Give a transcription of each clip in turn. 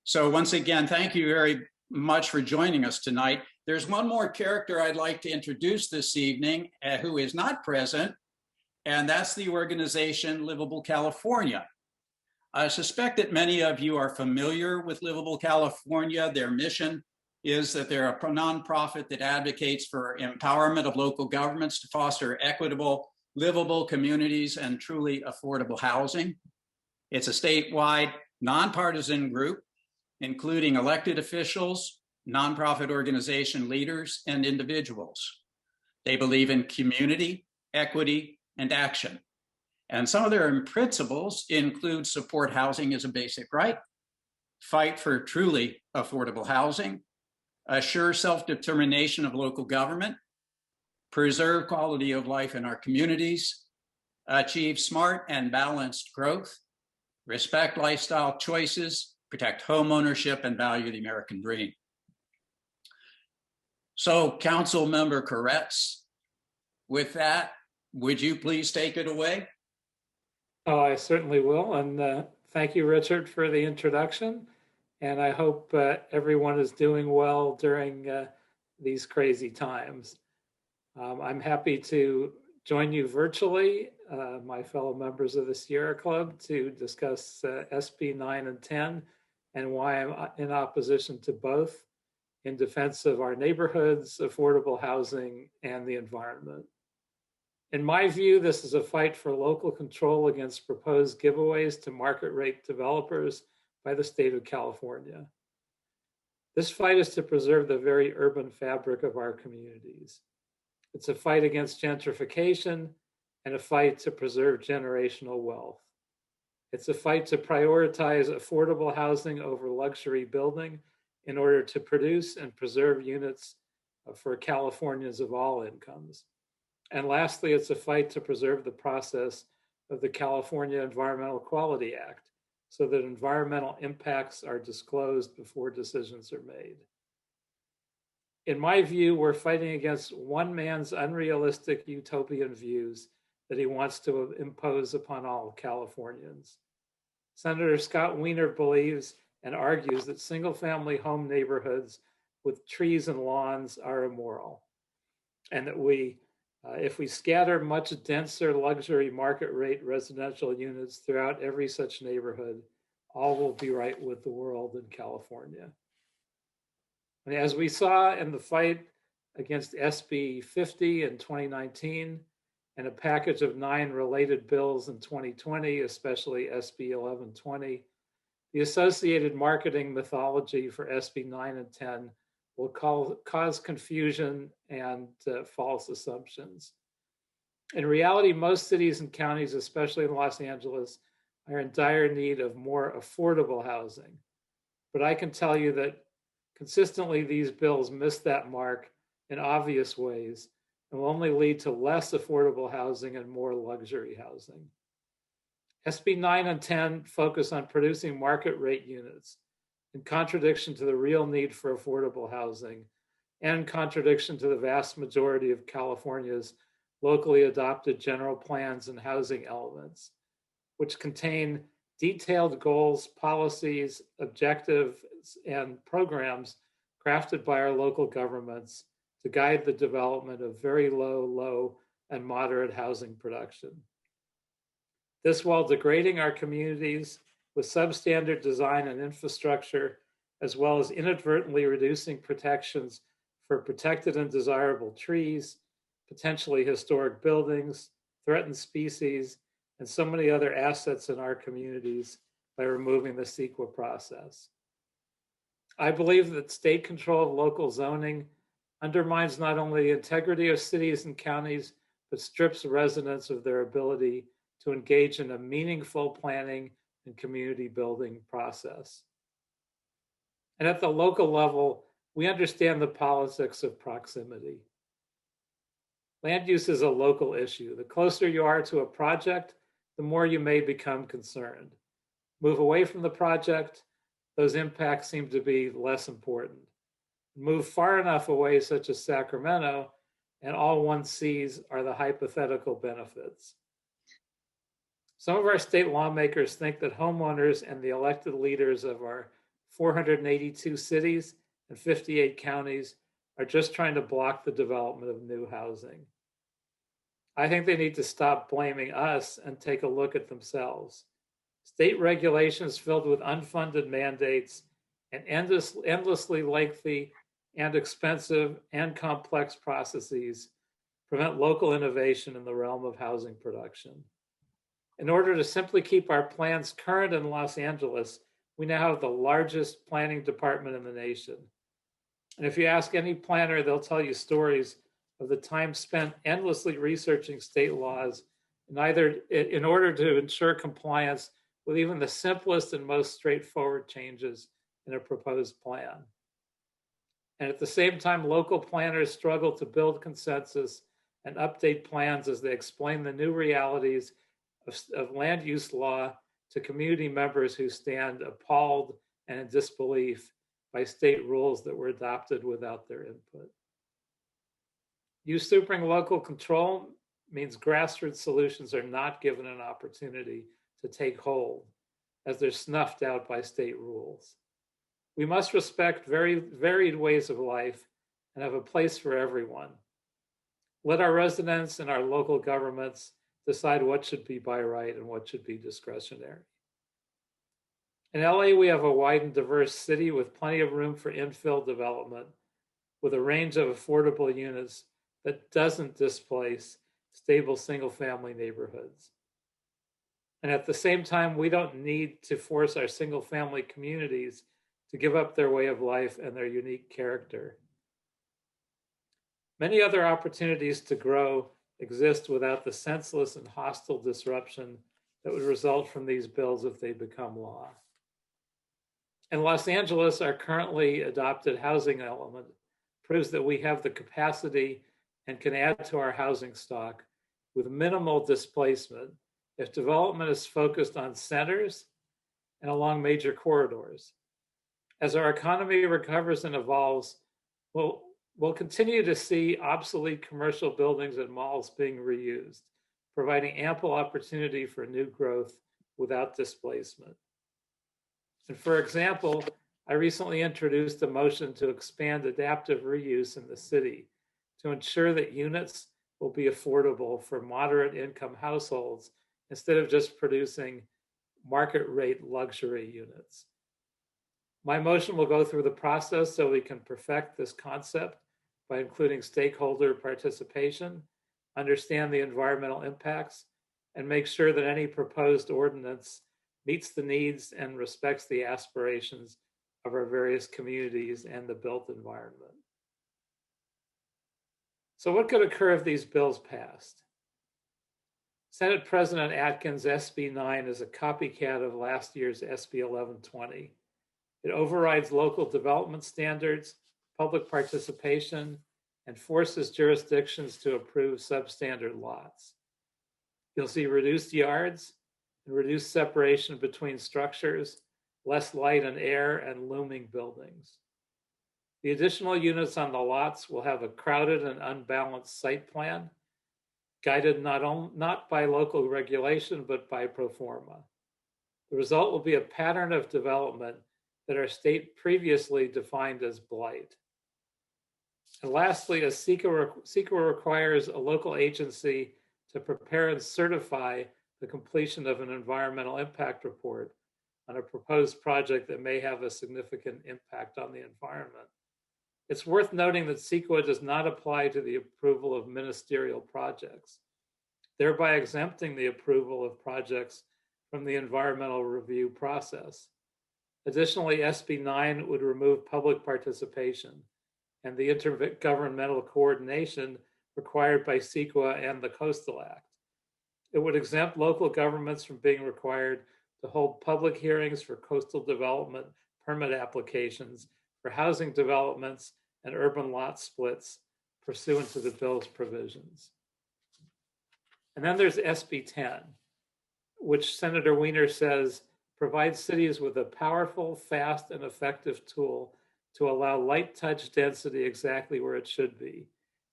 So once again, thank you very much for joining us tonight. There's one more character I'd like to introduce this evening who is not present, and that's the organization Livable California. I suspect that many of you are familiar with Livable California. Their mission is that they're a nonprofit that advocates for empowerment of local governments to foster equitable, livable communities and truly affordable housing. It's a statewide, nonpartisan group, including elected officials, nonprofit organization leaders, and individuals. They believe in community, equity, and action. And some of their principles include support housing as a basic right, fight for truly affordable housing, assure self-determination of local government, preserve quality of life in our communities, achieve smart and balanced growth, respect lifestyle choices, protect home ownership, and value the American dream. So, Council Member Koretz, with that, would you please take it away? Oh, I certainly will. And thank you, Richard, for the introduction. And I hope everyone is doing well during these crazy times. I'm happy to join you virtually, my fellow members of the Sierra Club, to discuss SB 9 and 10 and why I'm in opposition to both, in defense of our neighborhoods, affordable housing, and the environment. In my view, this is a fight for local control against proposed giveaways to market rate developers by the state of California. This fight is to preserve the very urban fabric of our communities. It's a fight against gentrification and a fight to preserve generational wealth. It's a fight to prioritize affordable housing over luxury building in order to produce and preserve units for Californians of all incomes. And lastly, it's a fight to preserve the process of the California Environmental Quality Act so that environmental impacts are disclosed before decisions are made. In my view, we're fighting against one man's unrealistic utopian views that he wants to impose upon all Californians. Senator Scott Wiener believes and argues that single-family home neighborhoods with trees and lawns are immoral, and that if we scatter much denser luxury market rate residential units throughout every such neighborhood, all will be right with the world in California. And as we saw in the fight against SB 50 in 2019 and a package of 9 related bills in 2020, especially SB 1120, the associated marketing mythology for SB 9 and 10 will cause confusion and false assumptions. In reality, most cities and counties, especially in Los Angeles, are in dire need of more affordable housing. But I can tell you that consistently these bills miss that mark in obvious ways and will only lead to less affordable housing and more luxury housing. SB 9 and 10 focus on producing market rate units, in contradiction to the real need for affordable housing and in contradiction to the vast majority of California's locally adopted general plans and housing elements, which contain detailed goals, policies, objectives, and programs crafted by our local governments to guide the development of very low, and moderate housing production. This while degrading our communities with substandard design and infrastructure, as well as inadvertently reducing protections for protected and desirable trees, potentially historic buildings, threatened species, and so many other assets in our communities by removing the CEQA process. I believe that state control of local zoning undermines not only the integrity of cities and counties, but strips residents of their ability to engage in a meaningful planning and community building process. And at the local level, we understand the politics of proximity. Land use is a local issue. The closer you are to a project, the more you may become concerned. Move away from the project, those impacts seem to be less important. Move far enough away, such as Sacramento, and all one sees are the hypothetical benefits. Some of our state lawmakers think that homeowners and the elected leaders of our 482 cities and 58 counties are just trying to block the development of new housing. I think they need to stop blaming us and take a look at themselves. State regulations filled with unfunded mandates and endlessly lengthy and expensive and complex processes prevent local innovation in the realm of housing production. In order to simply keep our plans current in Los Angeles, we now have the largest planning department in the nation. And if you ask any planner, they'll tell you stories of the time spent endlessly researching state laws in order to ensure compliance with even the simplest and most straightforward changes in a proposed plan. And at the same time, local planners struggle to build consensus and update plans as they explain the new realities of land use law to community members who stand appalled and in disbelief by state rules that were adopted without their input. Usurping local control means grassroots solutions are not given an opportunity to take hold as they're snuffed out by state rules. We must respect very varied ways of life and have a place for everyone. Let our residents and our local governments decide what should be by right and what should be discretionary. In LA, we have a wide and diverse city with plenty of room for infill development with a range of affordable units that doesn't displace stable single-family neighborhoods. And at the same time, we don't need to force our single-family communities to give up their way of life and their unique character. Many other opportunities to grow exist without the senseless and hostile disruption that would result from these bills if they become law. In Los Angeles, our currently adopted housing element proves that we have the capacity and can add to our housing stock with minimal displacement if development is focused on centers and along major corridors. As our economy recovers and evolves, we'll continue to see obsolete commercial buildings and malls being reused, providing ample opportunity for new growth without displacement. And for example, I recently introduced a motion to expand adaptive reuse in the city to ensure that units will be affordable for moderate income households instead of just producing market rate luxury units. My motion will go through the process so we can perfect this concept by including stakeholder participation, understand the environmental impacts, and make sure that any proposed ordinance meets the needs and respects the aspirations of our various communities and the built environment. So what could occur if these bills passed? Senate President Atkins' SB 9 is a copycat of last year's SB 1120. It overrides local development standards, public participation, and forces jurisdictions to approve substandard lots. You'll see reduced yards and reduced separation between structures, less light and air, and looming buildings. The additional units on the lots will have a crowded and unbalanced site plan, guided not by local regulation, but by pro forma. The result will be a pattern of development that our state previously defined as blight. And lastly, as CEQA requires a local agency to prepare and certify the completion of an environmental impact report on a proposed project that may have a significant impact on the environment. It's worth noting that CEQA does not apply to the approval of ministerial projects, thereby exempting the approval of projects from the environmental review process. Additionally, SB 9 would remove public participation and the intergovernmental coordination required by CEQA and the Coastal Act. It would exempt local governments from being required to hold public hearings for coastal development permit applications for housing developments and urban lot splits pursuant to the bill's provisions. And then there's SB 10, which Senator Wiener says provides cities with a powerful, fast, and effective tool to allow light touch density exactly where it should be,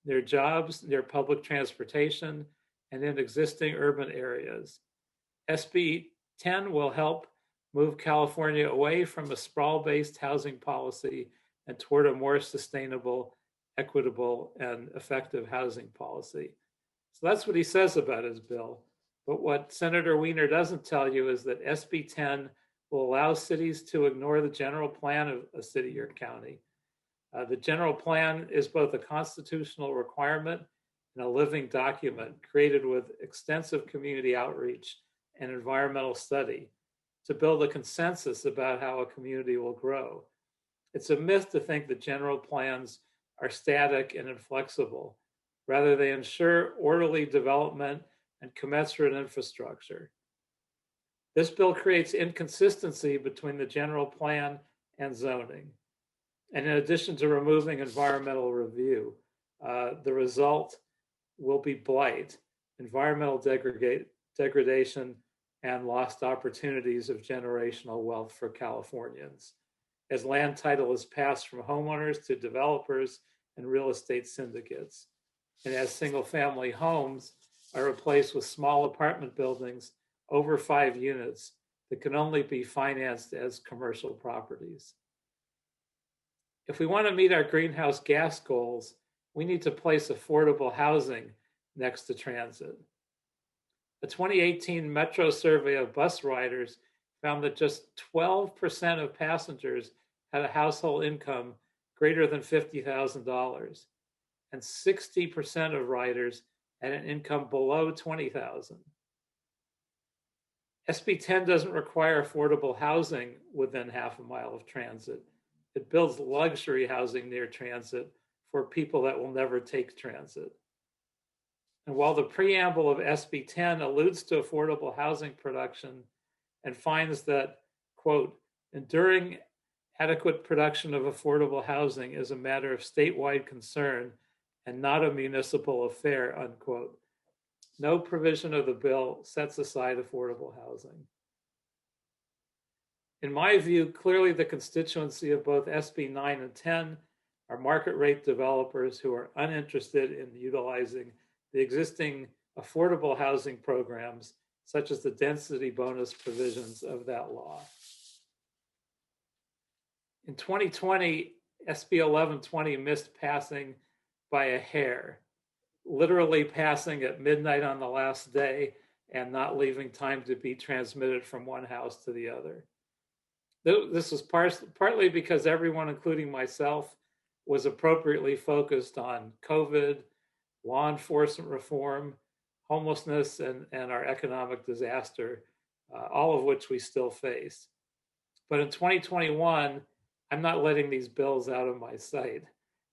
near jobs, near public transportation, and in existing urban areas. SB 10 will help move California away from a sprawl-based housing policy and toward a more sustainable, equitable, and effective housing policy. So that's what he says about his bill. But what Senator Wiener doesn't tell you is that SB 10 will allow cities to ignore the general plan of a city or county. The general plan is both a constitutional requirement and a living document created with extensive community outreach and environmental study to build a consensus about how a community will grow. It's a myth to think that general plans are static and inflexible. Rather, they ensure orderly development and commensurate infrastructure. This bill creates inconsistency between the general plan and zoning. And in addition to removing environmental review, the result will be blight, environmental degradation, and lost opportunities of generational wealth for Californians, as land title is passed from homeowners to developers and real estate syndicates, and as single-family homes are replaced with small apartment buildings over 5 units that can only be financed as commercial properties. If we want to meet our greenhouse gas goals, we need to place affordable housing next to transit. A 2018 Metro survey of bus riders found that just 12% of passengers had a household income greater than $50,000, and 60% of riders had an income below $20,000. SB 10 doesn't require affordable housing within half a mile of transit. It builds luxury housing near transit for people that will never take transit. And while the preamble of SB 10 alludes to affordable housing production and finds that, quote, enduring adequate production of affordable housing is a matter of statewide concern and not a municipal affair, unquote, no provision of the bill sets aside affordable housing. In my view, clearly the constituency of both SB 9 and 10 are market rate developers who are uninterested in utilizing the existing affordable housing programs, such as the density bonus provisions of that law. In 2020, SB 1120 missed passing by a hair, literally passing at midnight on the last day and not leaving time to be transmitted from one house to the other. This was partly because everyone, including myself, was appropriately focused on COVID, law enforcement reform, homelessness, and our economic disaster, all of which we still face. But in 2021, I'm not letting these bills out of my sight,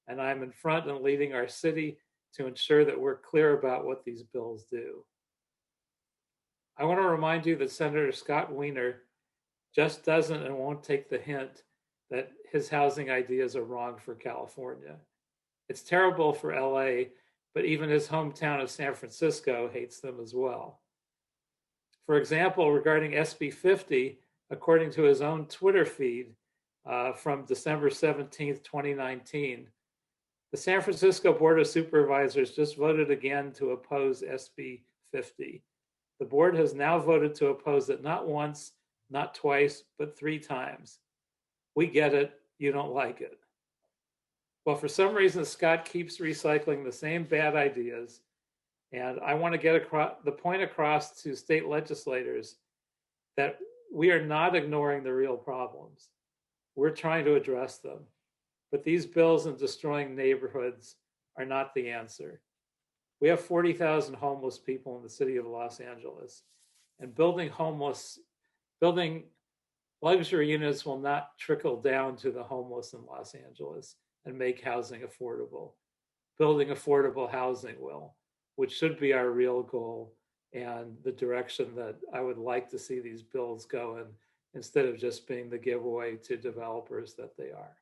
and I'm in front and leading our city to ensure that we're clear about what these bills do. I want to remind you that Senator Scott Wiener just doesn't and won't take the hint that his housing ideas are wrong for California. It's terrible for LA, but even his hometown of San Francisco hates them as well. For example, regarding SB 50, according to his own Twitter feed from December 17th, 2019, the San Francisco Board of Supervisors just voted again to oppose SB 50. The board has now voted to oppose it not once, not twice, but 3 times. We get it, you don't like it. Well, for some reason, Scott keeps recycling the same bad ideas, and I want to get the point across to state legislators that we are not ignoring the real problems. We're trying to address them, but these bills and destroying neighborhoods are not the answer. We have 40,000 homeless people in the city of Los Angeles, and building luxury units will not trickle down to the homeless in Los Angeles and make housing affordable. Building affordable housing will, which should be our real goal and the direction that I would like to see these bills go in, instead of just being the giveaway to developers that they are.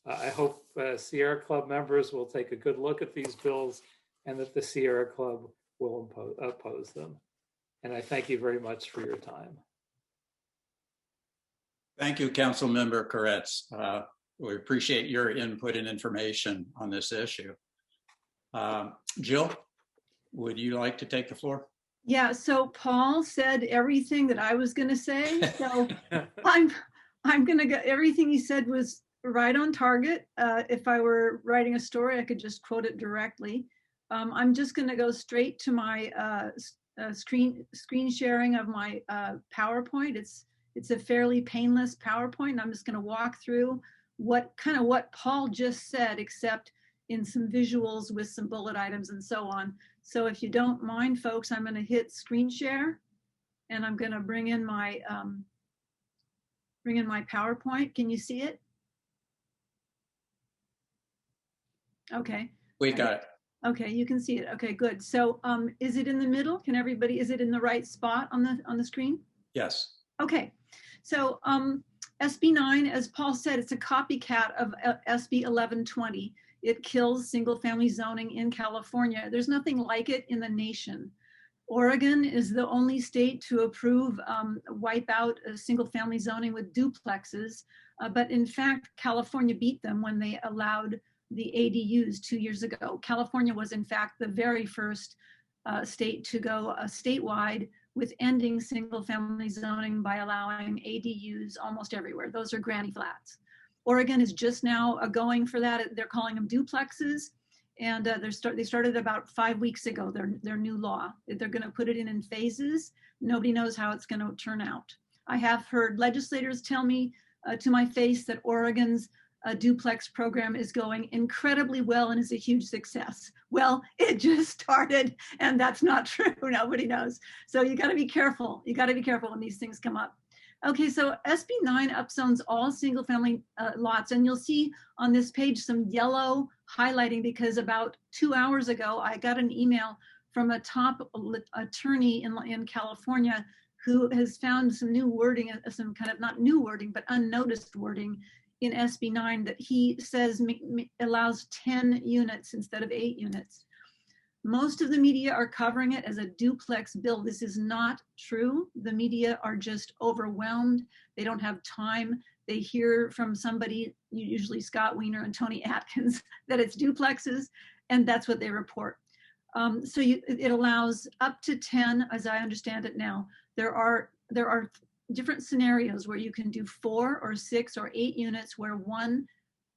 I hope Sierra Club members will take a good look at these bills and that the Sierra Club will oppose them. And I thank you very much for your time. Thank you, Council Member Koretz. We appreciate your input and information on this issue. Jill, would you like to take the floor? Yeah, so Paul said everything that I was going to say. So I'm I'm going to go. Everything he said was right on target. If I were writing a story, I could just quote it directly. I'm just going to go straight to my screen sharing of my PowerPoint. It's a fairly painless PowerPoint. And I'm just going to walk through what Paul just said, except in some visuals with some bullet items and so on. So if you don't mind, folks, I'm going to hit screen share, and I'm going to bring in my PowerPoint. Can you see it? Okay. We got it. Okay, you can see it. Okay, good. So is it in the middle? Is it in the right spot on the screen? Yes. Okay. So SB 9, as Paul said, it's a copycat of SB 1120. It kills single family zoning in California. There's nothing like it in the nation. Oregon is the only state to approve wipe out single family zoning with duplexes. But in fact, California beat them when they allowed the ADUs 2 years ago. California was in fact the very first state to go statewide with ending single family zoning by allowing ADUs almost everywhere. Those are granny flats. Oregon is just now going for that. They're calling them duplexes. And they started about 5 weeks ago, their new law. They're going to put it in phases. Nobody knows how it's going to turn out. I have heard legislators tell me to my face that Oregon's duplex program is going incredibly well and is a huge success. Well, it just started, and that's not true. Nobody knows. So you got to be careful. You got to be careful when these things come up. Okay, so SB 9 upzones all single family lots, and you'll see on this page some yellow highlighting because about 2 hours ago, I got an email from a top attorney in California who has found some new wording, some kind of not new wording, but unnoticed wording in SB 9 that he says allows 10 units instead of 8 units. Most of the media are covering it as a duplex bill. This is not true. The media are just overwhelmed. They don't have time. They hear from somebody, usually Scott Wiener and Tony Atkins, that it's duplexes, and that's what they report. So it allows up to 10, as I understand it now. There are different scenarios where you can do 4 or 6 or 8 units where one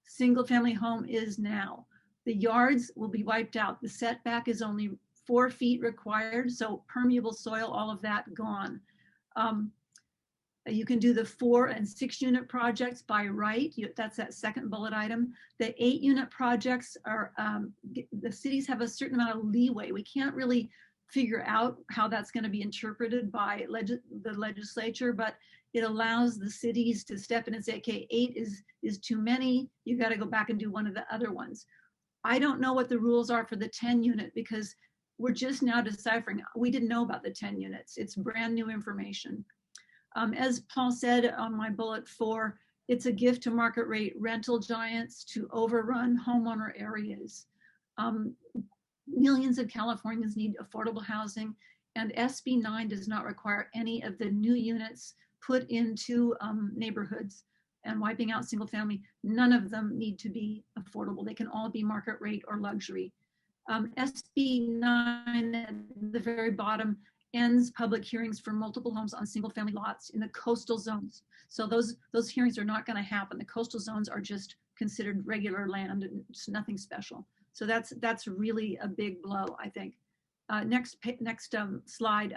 single family home is now. The yards will be wiped out. The setback is only 4 feet required, so permeable soil, all of that gone. You can do the 4 and 6 unit projects by right. That's that second bullet item. The 8 unit projects are, the cities have a certain amount of leeway. We can't really figure out how that's going to be interpreted by the legislature, but it allows the cities to step in and say, okay, 8 is too many. You got to go back and do one of the other ones. I don't know what the rules are for the 10 unit because we're just now deciphering. We didn't know about the 10 units. It's brand new information. As Paul said on my bullet 4, it's a gift to market rate rental giants to overrun homeowner areas. Millions of Californians need affordable housing, and SB 9 does not require any of the new units put into neighborhoods and wiping out single family. None of them need to be affordable. They can all be market rate or luxury. SB 9 at the very bottom ends public hearings for multiple homes on single family lots in the coastal zones. So those hearings are not going to happen. The coastal zones are just considered regular land and it's nothing special. So that's really a big blow, I think. Next slide.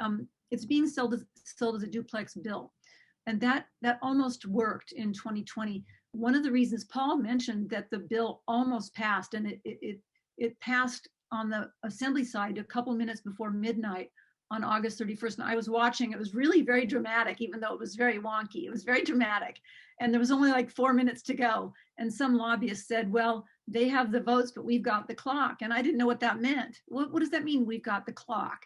It's being sold as a duplex bill. And that almost worked in 2020. One of the reasons Paul mentioned that the bill almost passed, and it passed on the assembly side a couple minutes before midnight on August 31st. And I was watching, it was really very dramatic, even though it was very wonky. It was very dramatic. And there was only like 4 minutes to go. And some lobbyists said, well, they have the votes, but we've got the clock. And I didn't know what that meant. What does that mean, we've got the clock?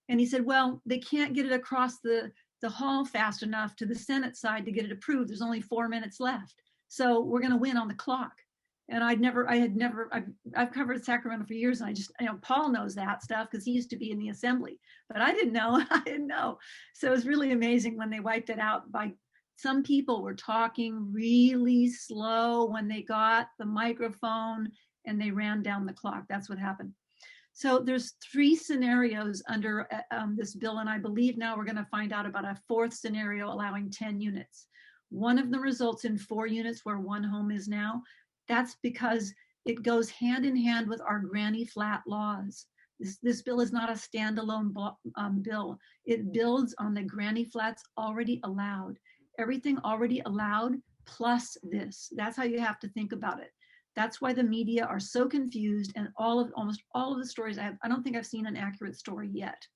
And he said, well, they can't get it across the hall fast enough to the Senate side to get it approved. There's only 4 minutes left. So we're going to win on the clock. And I've covered Sacramento for years. And Paul knows that stuff because he used to be in the assembly, but I didn't know. So it was really amazing when they wiped it out. Some people were talking really slow when they got the microphone and they ran down the clock. That's what happened. So there's 3 scenarios under this bill, and I believe now we're going to find out about a 4th scenario allowing 10 units. One of them results in 4 units where 1 home is now. That's because it goes hand in hand with our granny flat laws. This bill is not a standalone bill. It builds on the granny flats already allowed. Everything already allowed plus this. That's how you have to think about it. That's why the media are so confused, and almost all of the stories I don't think I've seen an accurate story yet.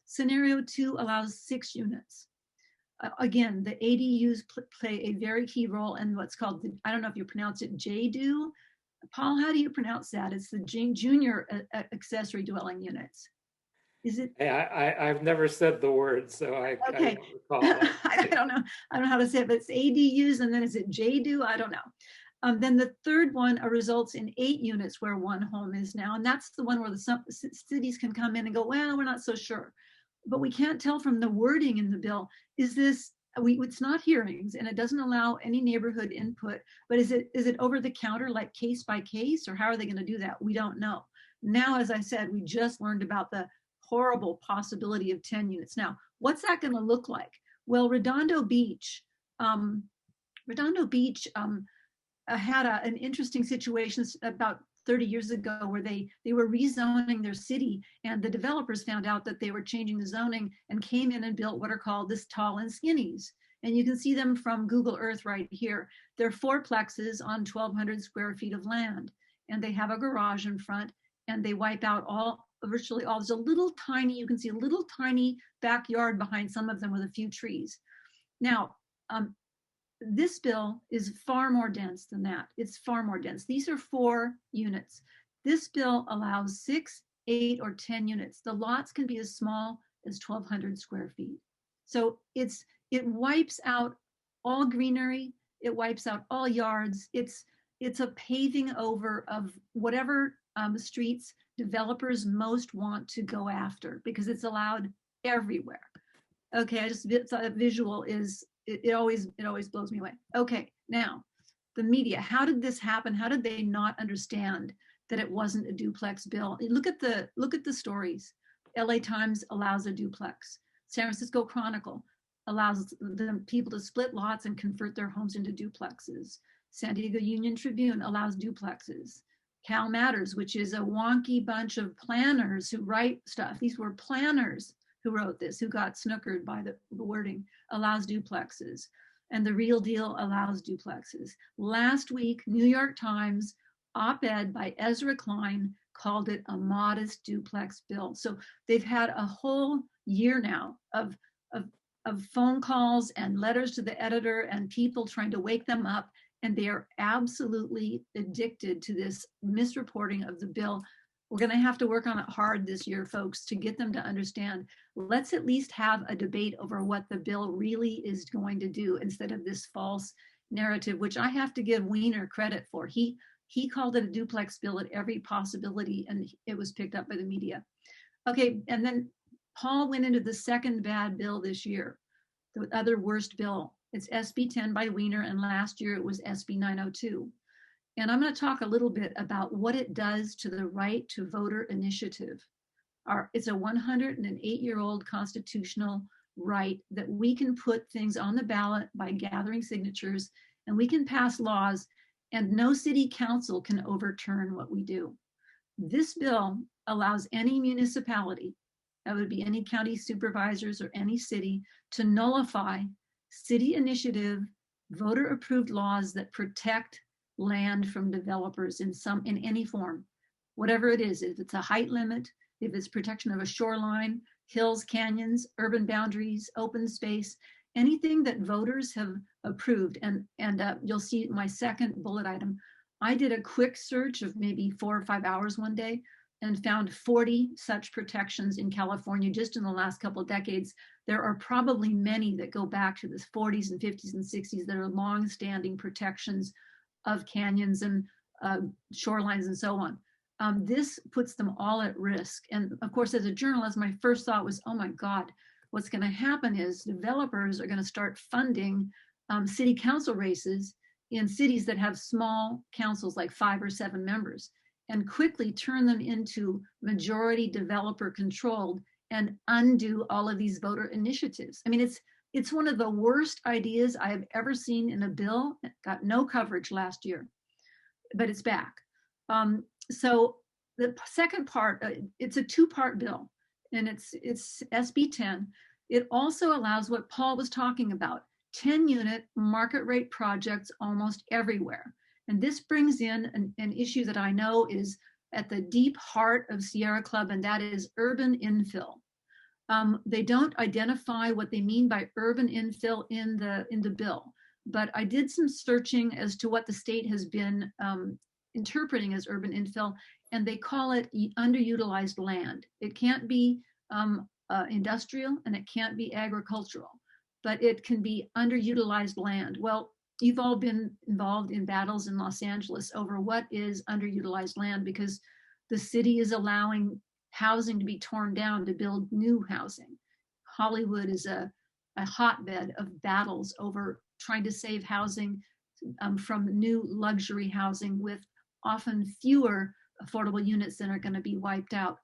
Scenario 2 allows 6 units. Again, the ADUs play a very key role in what's called, I don't know if you pronounce it JDU. Paul, how do you pronounce that? It's the junior accessory dwelling units. Is it? I've never said the word, so I Okay. don't recall that. I don't know. I don't know how to say it, but it's ADUs, and then is it JDU? I don't know. Then the third one results in 8 units where 1 home is now. And that's the one where the cities can come in and go, well, we're not so sure. But we can't tell from the wording in the bill, it's not hearings, and it doesn't allow any neighborhood input, but is it over the counter, like case by case, or how are they going to do that? We don't know. Now, as I said, we just learned about the horrible possibility of 10 units. Now, what's that going to look like? Well, Redondo Beach had an interesting situation about 30 years ago where they were rezoning their city, and the developers found out that they were changing the zoning and came in and built what are called this tall and skinnies. And you can see them from Google Earth right here. They're 4plexes on 1,200 square feet of land, and they have a garage in front, and they wipe out virtually all. There's you can see a little tiny backyard behind some of them with a few trees. Now, this bill is far more dense than that. It's far more dense. These are 4 units. This bill allows 6, 8, or 10 units. The lots can be as small as 1,200 square feet. So it wipes out all greenery. It wipes out all yards. It's a paving over of whatever streets developers most want to go after, because it's allowed everywhere. Okay, I just thought a visual is, it always blows me away. Okay, now the media, how did this happen? How did they not understand that it wasn't a duplex bill? Look at the stories. LA Times allows a duplex. San Francisco Chronicle allows the people to split lots and convert their homes into duplexes. San Diego Union Tribune allows duplexes. Cal Matters, which is a wonky bunch of planners who write stuff. These were planners who wrote this, who got snookered by the wording, allows duplexes. And The Real Deal allows duplexes. Last week, New York Times op-ed by Ezra Klein called it a modest duplex bill. So they've had a whole year now of phone calls and letters to the editor and people trying to wake them up. And they are absolutely addicted to this misreporting of the bill. We're going to have to work on it hard this year, folks, to get them to understand. Let's at least have a debate over what the bill really is going to do instead of this false narrative, which I have to give Wiener credit for. He called it a duplex bill at every possibility, and it was picked up by the media. Okay, and then Paul went into the second bad bill this year, the other worst bill. It's SB 10 by Wiener, and last year it was SB 902. And I'm going to talk a little bit about what it does to the right to voter initiative. It's a 108-year-old constitutional right that we can put things on the ballot by gathering signatures, and we can pass laws, and no city council can overturn what we do. This bill allows any municipality, that would be any county supervisors or any city, to nullify city initiative, voter-approved laws that protect land from developers in any form, whatever it is. If it's a height limit, if it's protection of a shoreline, hills, canyons, urban boundaries, open space, anything that voters have approved. And you'll see my second bullet item. I did a quick search of maybe 4 or 5 hours one day and found 40 such protections in California just in the last couple of decades. There are probably many that go back to the 40s and 50s and 60s that are long-standing protections of canyons and shorelines and so on. This puts them all at risk. And of course, as a journalist, my first thought was, oh my God, what's going to happen is developers are going to start funding city council races in cities that have small councils, like 5 or 7 members. and quickly turn them into majority developer controlled and undo all of these voter initiatives. I mean, it's one of the worst ideas I have ever seen in a bill. It got no coverage last year, but it's back. So the second part, it's a two-part bill, and it's SB 10. It also allows what Paul was talking about, 10-unit market rate projects almost everywhere. And this brings in an issue that I know is at the deep heart of Sierra Club, and that is urban infill. They don't identify what they mean by urban infill in the bill, but I did some searching as to what the state has been interpreting as urban infill, and they call it underutilized land. It can't be industrial and it can't be agricultural, but it can be underutilized land. Well, you've all been involved in battles in Los Angeles over what is underutilized land, because the city is allowing housing to be torn down to build new housing. Hollywood is a hotbed of battles over trying to save housing from new luxury housing with often fewer affordable units than are going to be wiped out.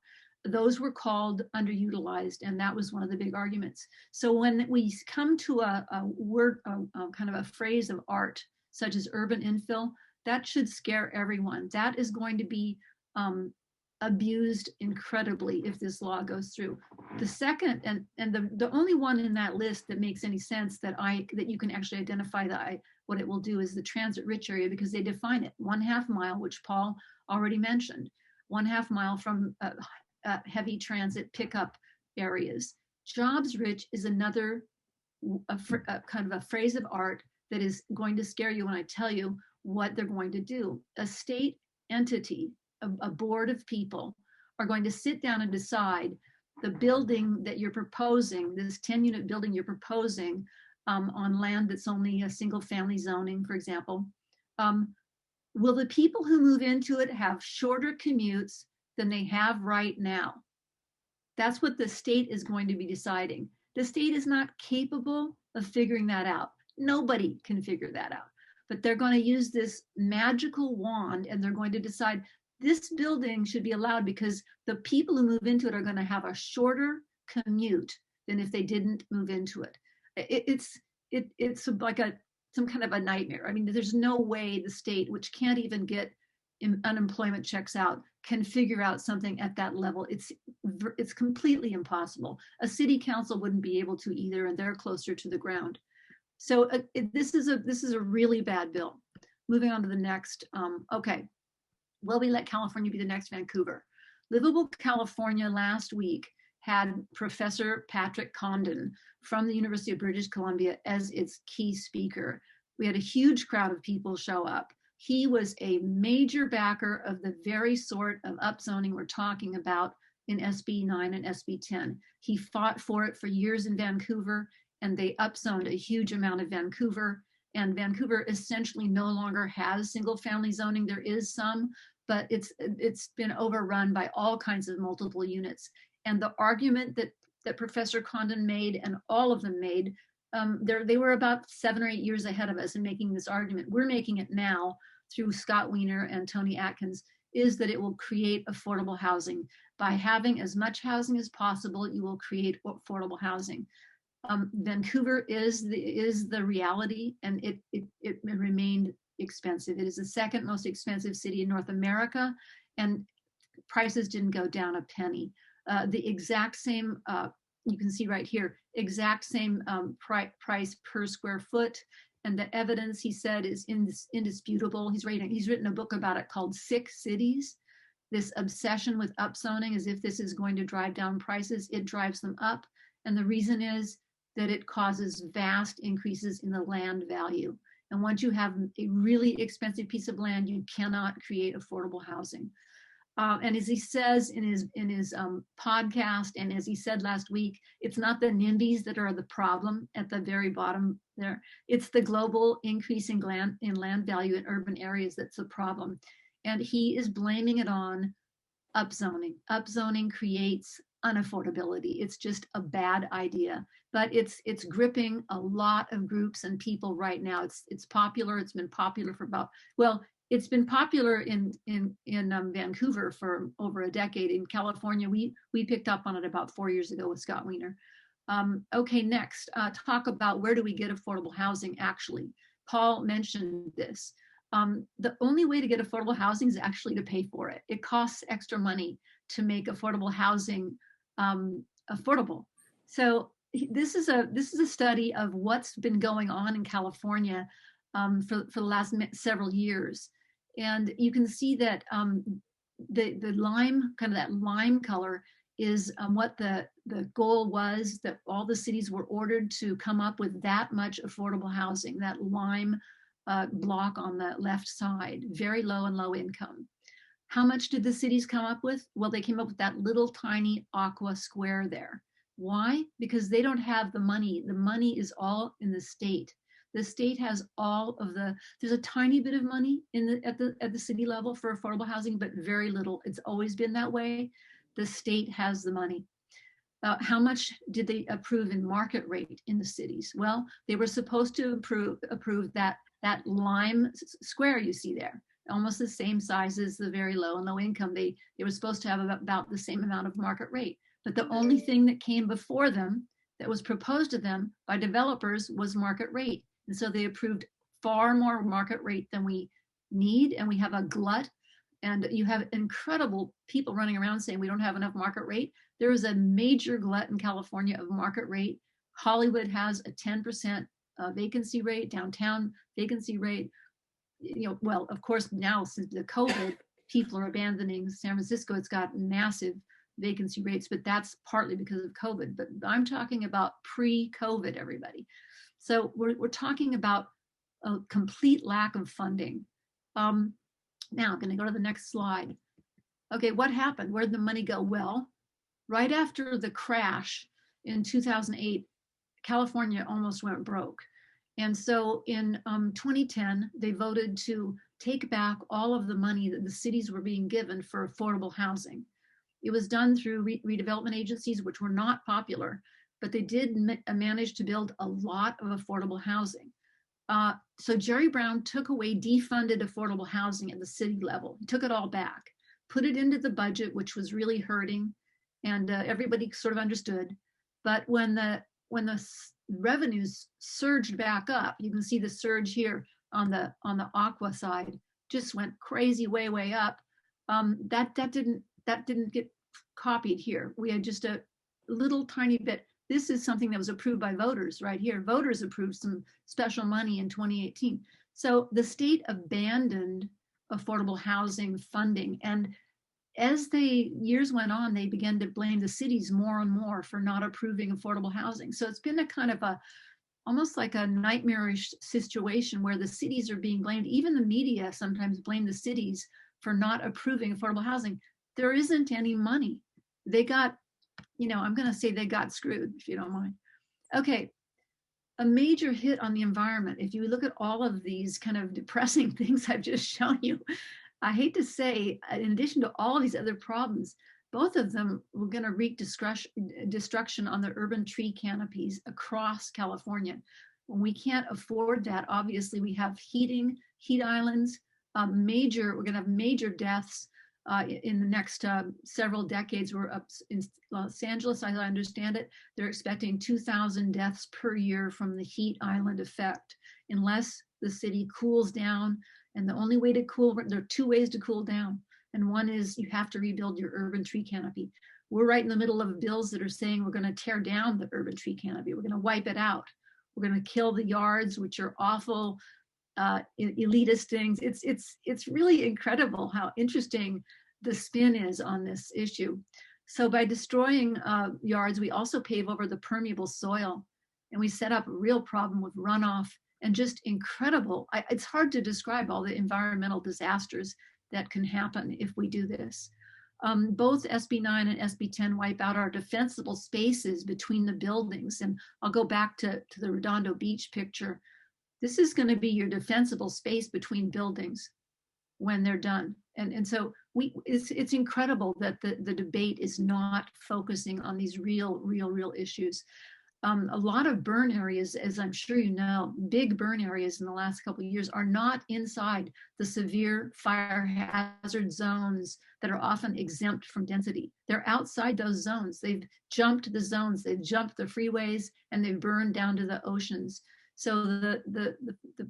Those were called underutilized, and that was one of the big arguments. So when we come to a word, kind of a phrase of art, such as urban infill, that should scare everyone. That is going to be abused incredibly if this law goes through. The second, and the only one in that list that makes any sense that you can actually identify what it will do is the transit rich area, because they define it 1/2 mile, which Paul already mentioned, 1/2 mile from heavy transit pickup areas. Jobs rich is another kind of a phrase of art that is going to scare you when I tell you what they're going to do. A state entity, a board of people, are going to sit down and decide the building that you're proposing, this 10-unit building you're proposing on land that's only a single family zoning, for example. Will the people who move into it have shorter commutes than they have right now? That's what the state is going to be deciding. The state is not capable of figuring that out. Nobody can figure that out. But they're going to use this magical wand, and they're going to decide this building should be allowed because the people who move into it are going to have a shorter commute than if they didn't move into it. It's like some kind of a nightmare. I mean, there's no way the state, which can't even get unemployment checks out, can figure out something at that level. It's completely impossible. A city council wouldn't be able to either, and they're closer to the ground. So this is a really bad bill. Moving on to the next. Okay, will we let California be the next Vancouver? Livable California last week had Professor Patrick Condon from the University of British Columbia as its key speaker. We had a huge crowd of people show up. He was a major backer of the very sort of upzoning we're talking about in SB 9 and SB 10. He fought for it for years in Vancouver, and they upzoned a huge amount of Vancouver. And Vancouver essentially no longer has single family zoning. There is some, but it's been overrun by all kinds of multiple units. And the argument that Professor Condon made, and all of them made, they were about 7 or 8 years ahead of us in making this argument. We're making it now through Scott Wiener and Tony Atkins, is that it will create affordable housing. By having as much housing as possible, you will create affordable housing. Vancouver is the reality, and it remained expensive. It is the second most expensive city in North America, and prices didn't go down a penny. The exact same, you can see right here, exact same price per square foot. And the evidence, he said, is indisputable. He's written a book about it called Sick Cities. This obsession with upzoning as if this is going to drive down prices, it drives them up. And the reason is that it causes vast increases in the land value. And once you have a really expensive piece of land, you cannot create affordable housing. And as he says in his podcast, and as he said last week, it's not the NIMBYs that are the problem at the very bottom there. It's the global increase in land value in urban areas that's the problem. And he is blaming it on upzoning. Upzoning creates unaffordability. It's just a bad idea, but it's gripping a lot of groups and people right now. It's popular. It's been popular for about, well, it's been popular in Vancouver for over a decade. In California, we picked up on it about 4 years ago with Scott Wiener. Okay, next, talk about where do we get affordable housing actually. Paul mentioned this. The only way to get affordable housing is actually to pay for it. It costs extra money to make affordable housing affordable. So this is a study of what's been going on in California for the last several years. And you can see that the lime, kind of that lime color, is what the goal was, that all the cities were ordered to come up with that much affordable housing, that lime block on the left side, very low and low income. How much did the cities come up with? Well, they came up with that little tiny aqua square there. Why? Because they don't have the money. The money is all in the state. The state has all of there's a tiny bit of money at the city level for affordable housing, but very little. It's always been that way. The state has the money. How much did they approve in market rate in the cities? Well, they were supposed to approve that lime square you see there, almost the same size as the very low and low income. They were supposed to have about the same amount of market rate. But the only thing that came before them that was proposed to them by developers was market rate. And so they approved far more market rate than we need. And we have a glut, and you have incredible people running around saying we don't have enough market rate. There is a major glut in California of market rate. Hollywood has a 10% vacancy rate, downtown vacancy rate. Well, of course, now since the COVID, people are abandoning San Francisco. It's got massive vacancy rates, but that's partly because of COVID. But I'm talking about pre-COVID, everybody. So we're talking about a complete lack of funding. Now I'm going to go to the next slide. Okay, what happened? Where did the money go? Well, right after the crash in 2008, California almost went broke. And so in 2010, they voted to take back all of the money that the cities were being given for affordable housing. It was done through redevelopment agencies, which were not popular, but they did manage to build a lot of affordable housing. So Jerry Brown took away defunded affordable housing at the city level. He took it all back, put it into the budget, which was really hurting, and everybody sort of understood. But when the revenues surged back up, you can see the surge here on the aqua side, just went crazy, way up. That didn't get copied here. We had just a little tiny bit. This is something that was approved by voters right here. Voters approved some special money in 2018. So the state abandoned affordable housing funding. And as the years went on, they began to blame the cities more and more for not approving affordable housing. So it's been a kind of almost like a nightmarish situation where the cities are being blamed. Even the media sometimes blame the cities for not approving affordable housing. There isn't any money. They got, I'm going to say they got screwed, if you don't mind. Okay, a major hit on the environment. If you look at all of these kind of depressing things I've just shown you, I hate to say, in addition to all of these other problems, both of them were going to wreak destruction on the urban tree canopies across California. When we can't afford that, obviously we have heat islands, we're going to have major deaths in the next several decades. We're up in Los Angeles, as I understand it, they're expecting 2,000 deaths per year from the heat island effect, unless the city cools down. And the only way to there are two ways to cool down. And one is you have to rebuild your urban tree canopy. We're right in the middle of bills that are saying we're going to tear down the urban tree canopy. We're going to wipe it out. We're going to kill the yards, which are awful, elitist things. It's really incredible how interesting the spin is on this issue. So by destroying yards, we also pave over the permeable soil, and we set up a real problem with runoff and just incredible. It's hard to describe all the environmental disasters that can happen if we do this. Both SB 9 and SB 10 wipe out our defensible spaces between the buildings. And I'll go back to the Redondo Beach picture. This is going to be your defensible space between buildings when they're done. And so it's incredible that the debate is not focusing on these real issues. A lot of burn areas, as I'm sure you know, big burn areas in the last couple of years are not inside the severe fire hazard zones that are often exempt from density. They're outside those zones. They've jumped the zones, they've jumped the freeways, and they've burned down to the oceans. So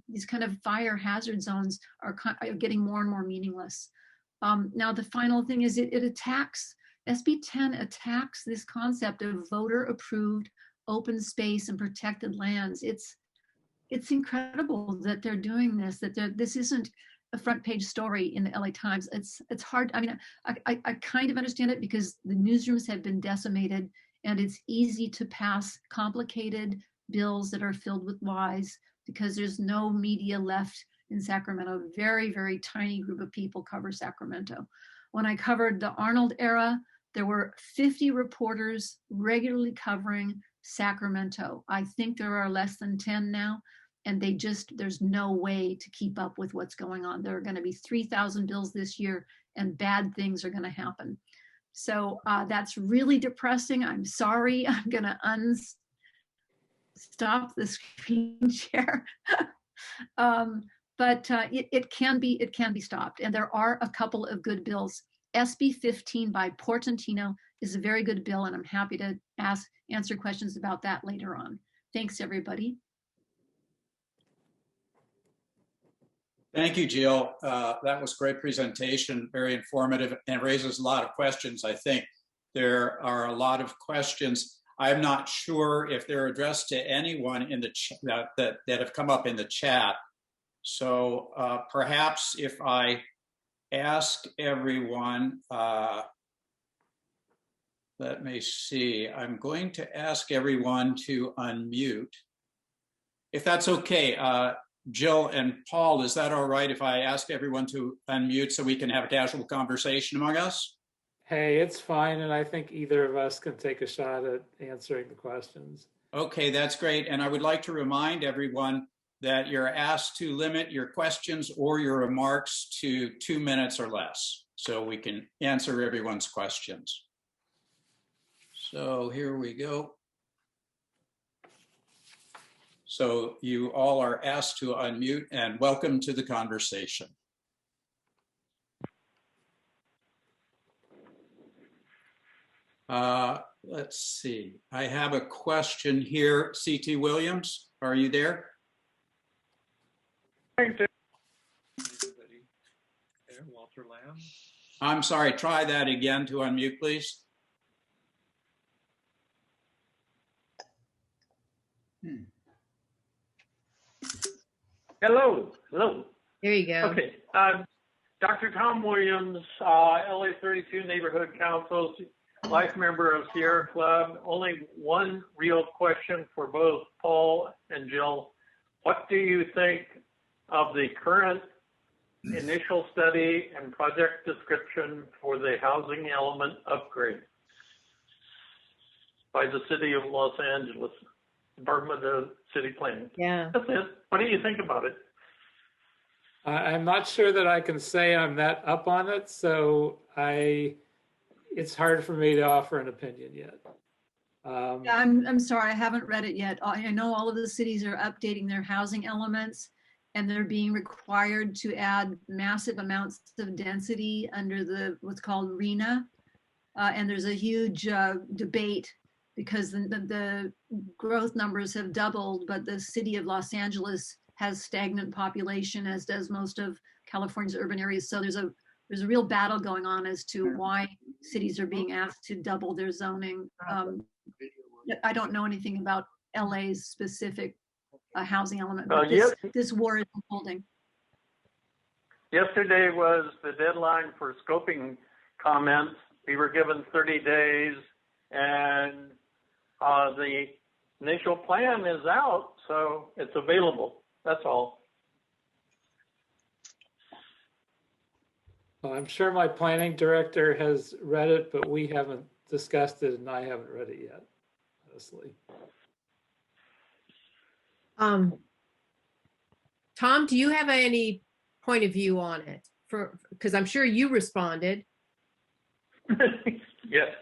these kind of fire hazard zones are getting more and more meaningless. Now, the final thing is it attacks, SB 10 attacks this concept of voter approved open space and protected lands. It's incredible that they're doing this, this isn't a front page story in the LA Times. It's hard. I mean, I kind of understand it because the newsrooms have been decimated and it's easy to pass complicated bills that are filled with lies because there's no media left in Sacramento. A very tiny group of people cover Sacramento. When I covered the Arnold era, there were 50 reporters regularly covering Sacramento. I think there are less than 10 now, and there's no way to keep up with what's going on. There are going to be 3,000 bills this year, and bad things are going to happen. So that's really depressing. I'm sorry. I'm going to stop the screen share. But it can be stopped, and there are a couple of good bills. SB 15 by Portantino is a very good bill, and I'm happy to answer questions about that later on. Thanks, everybody. Thank you, Jill. That was a great presentation, very informative, and raises a lot of questions. I think there are a lot of questions. I'm not sure if they're addressed to anyone in the that have come up in the chat. So perhaps if I ask everyone, let me see, I'm going to ask everyone to unmute. If that's okay, Jill and Paul, is that all right if I ask everyone to unmute so we can have a casual conversation among us? Hey, it's fine, and I think either of us can take a shot at answering the questions. Okay, that's great. And I would like to remind everyone that you're asked to limit your questions or your remarks to 2 minutes or less, so we can answer everyone's questions. So here we go. So you all are asked to unmute, and welcome to the conversation. Let's see. I have a question here. C.T. Williams, are you there? Walter Lamb. I'm sorry, try that again to unmute, please. Hello. There you go. Okay. Dr. Tom Williams, LA 32 Neighborhood Council, life member of Sierra Club. Only one real question for both Paul and Jill. What do you think of the current initial study and project description for the housing element upgrade by the City of Los Angeles, Department of City Planning? Yeah. That's it. What do you think about it? I'm not sure that I can say I'm that up on it, so it's hard for me to offer an opinion yet. I'm sorry, I haven't read it yet. I know all of the cities are updating their housing elements, and they're being required to add massive amounts of density under what's called Marina. And there's a huge debate because the growth numbers have doubled, but the city of Los Angeles has stagnant population, as does most of California's urban areas. So there's a real battle going on as to why cities are being asked to double their zoning. I don't know anything about LA's specific housing element, but this war is unfolding. Yesterday was the deadline for scoping comments. We were given 30 days, and the initial plan is out, so it's available. That's all. Well, I'm sure my planning director has read it, but we haven't discussed it, and I haven't read it yet, honestly. Tom, do you have any point of view on it because I'm sure you responded. Yes,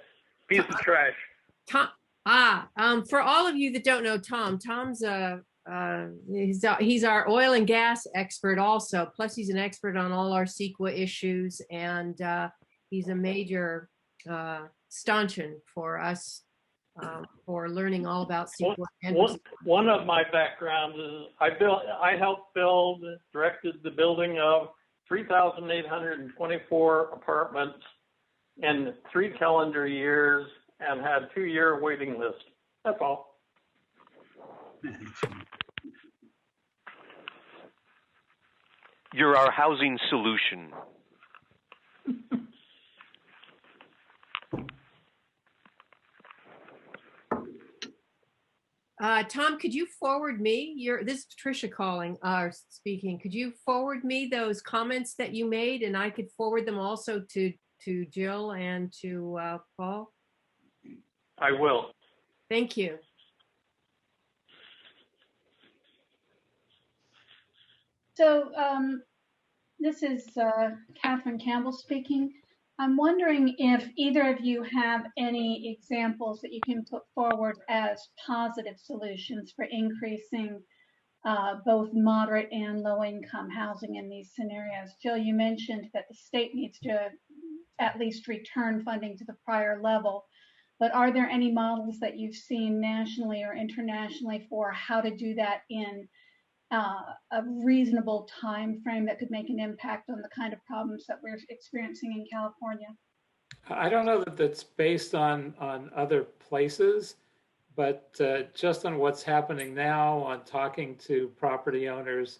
piece of trash. Tom, for all of you that don't know Tom's he's our oil and gas expert also. Plus, he's an expert on all our CEQA issues, and he's a major stanchion for us for learning all about CEQA. One of my backgrounds is I helped build, directed the building of 3,824 apartments in 3 calendar years and had 2-year waiting list. That's all. You're our housing solution. Tom, could you forward me this is Patricia calling or speaking. Could you forward me those comments that you made, and I could forward them also to Jill and to Paul? I will. Thank you. So this is Catherine Campbell speaking. I'm wondering if either of you have any examples that you can put forward as positive solutions for increasing both moderate and low-income housing in these scenarios. Jill, you mentioned that the state needs to at least return funding to the prior level, but are there any models that you've seen nationally or internationally for how to do that in a reasonable time frame that could make an impact on the kind of problems that we're experiencing in California? I don't know that that's based on other places, but just on what's happening now, on talking to property owners,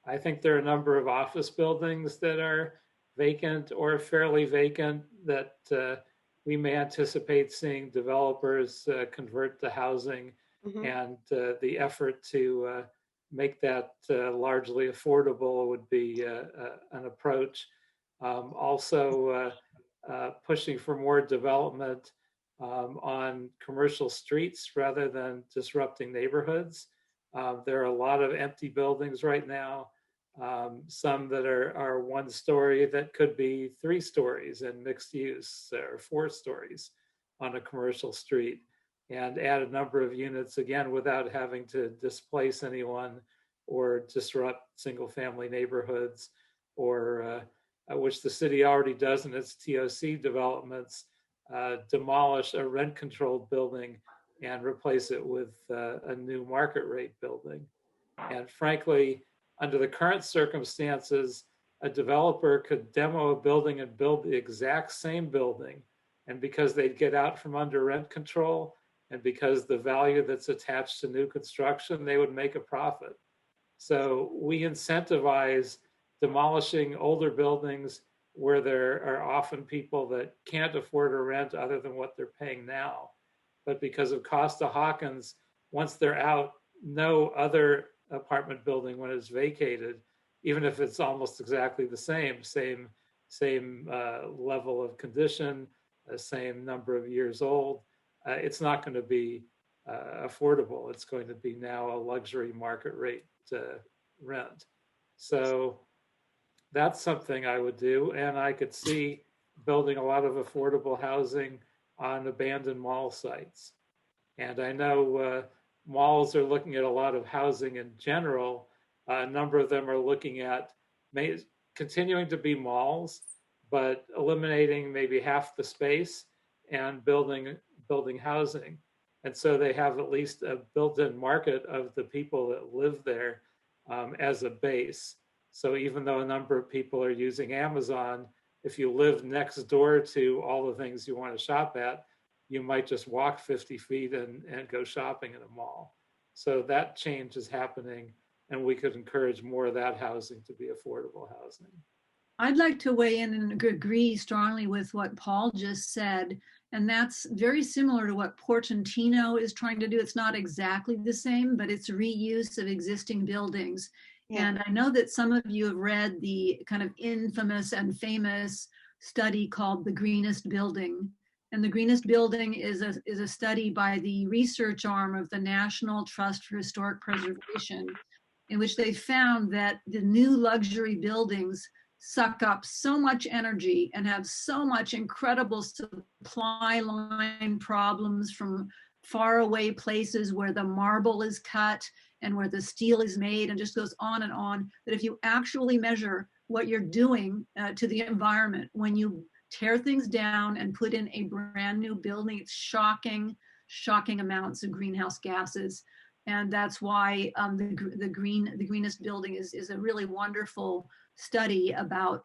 I think there are a number of office buildings that are vacant or fairly vacant that we may anticipate seeing developers convert to housing, and the effort to make that largely affordable would be an approach. Also, pushing for more development on commercial streets rather than disrupting neighborhoods. There are a lot of empty buildings right now, some that are 1 story that could be 3 stories and mixed use, or 4 stories on a commercial street, and add a number of units again without having to displace anyone or disrupt single family neighborhoods, or which the city already does in its TOC developments, demolish a rent controlled building and replace it with a new market rate building. And frankly, under the current circumstances, a developer could demo a building and build the exact same building. And because they'd get out from under rent control, and because the value that's attached to new construction, they would make a profit. So we incentivize demolishing older buildings where there are often people that can't afford a rent other than what they're paying now. But because of Costa-Hawkins, once they're out, no other apartment building, when it's vacated, even if it's almost exactly the same level of condition, the same number of years old, it's not going to be affordable. It's going to be now a luxury market rate rent. So that's something I would do. And I could see building a lot of affordable housing on abandoned mall sites. And I know malls are looking at a lot of housing in general. A number of them are looking at continuing to be malls, but eliminating maybe half the space and building housing. And so they have at least a built-in market of the people that live there as a base. So even though a number of people are using Amazon, if you live next door to all the things you want to shop at, you might just walk 50 feet and go shopping in a mall. So that change is happening, and we could encourage more of that housing to be affordable housing. I'd like to weigh in and agree strongly with what Paul just said. And that's very similar to what Portantino is trying to do. It's not exactly the same, but it's reuse of existing buildings. Yeah. And I know that some of you have read the kind of infamous and famous study called The Greenest Building. And The Greenest Building is a study by the research arm of the National Trust for Historic Preservation, in which they found that the new luxury buildings suck up so much energy and have so much incredible supply line problems from far away places where the marble is cut and where the steel is made, and just goes on, that if you actually measure what you're doing to the environment when you tear things down and put in a brand new building, it's shocking amounts of greenhouse gases. And that's why the greenest building is a really wonderful study about,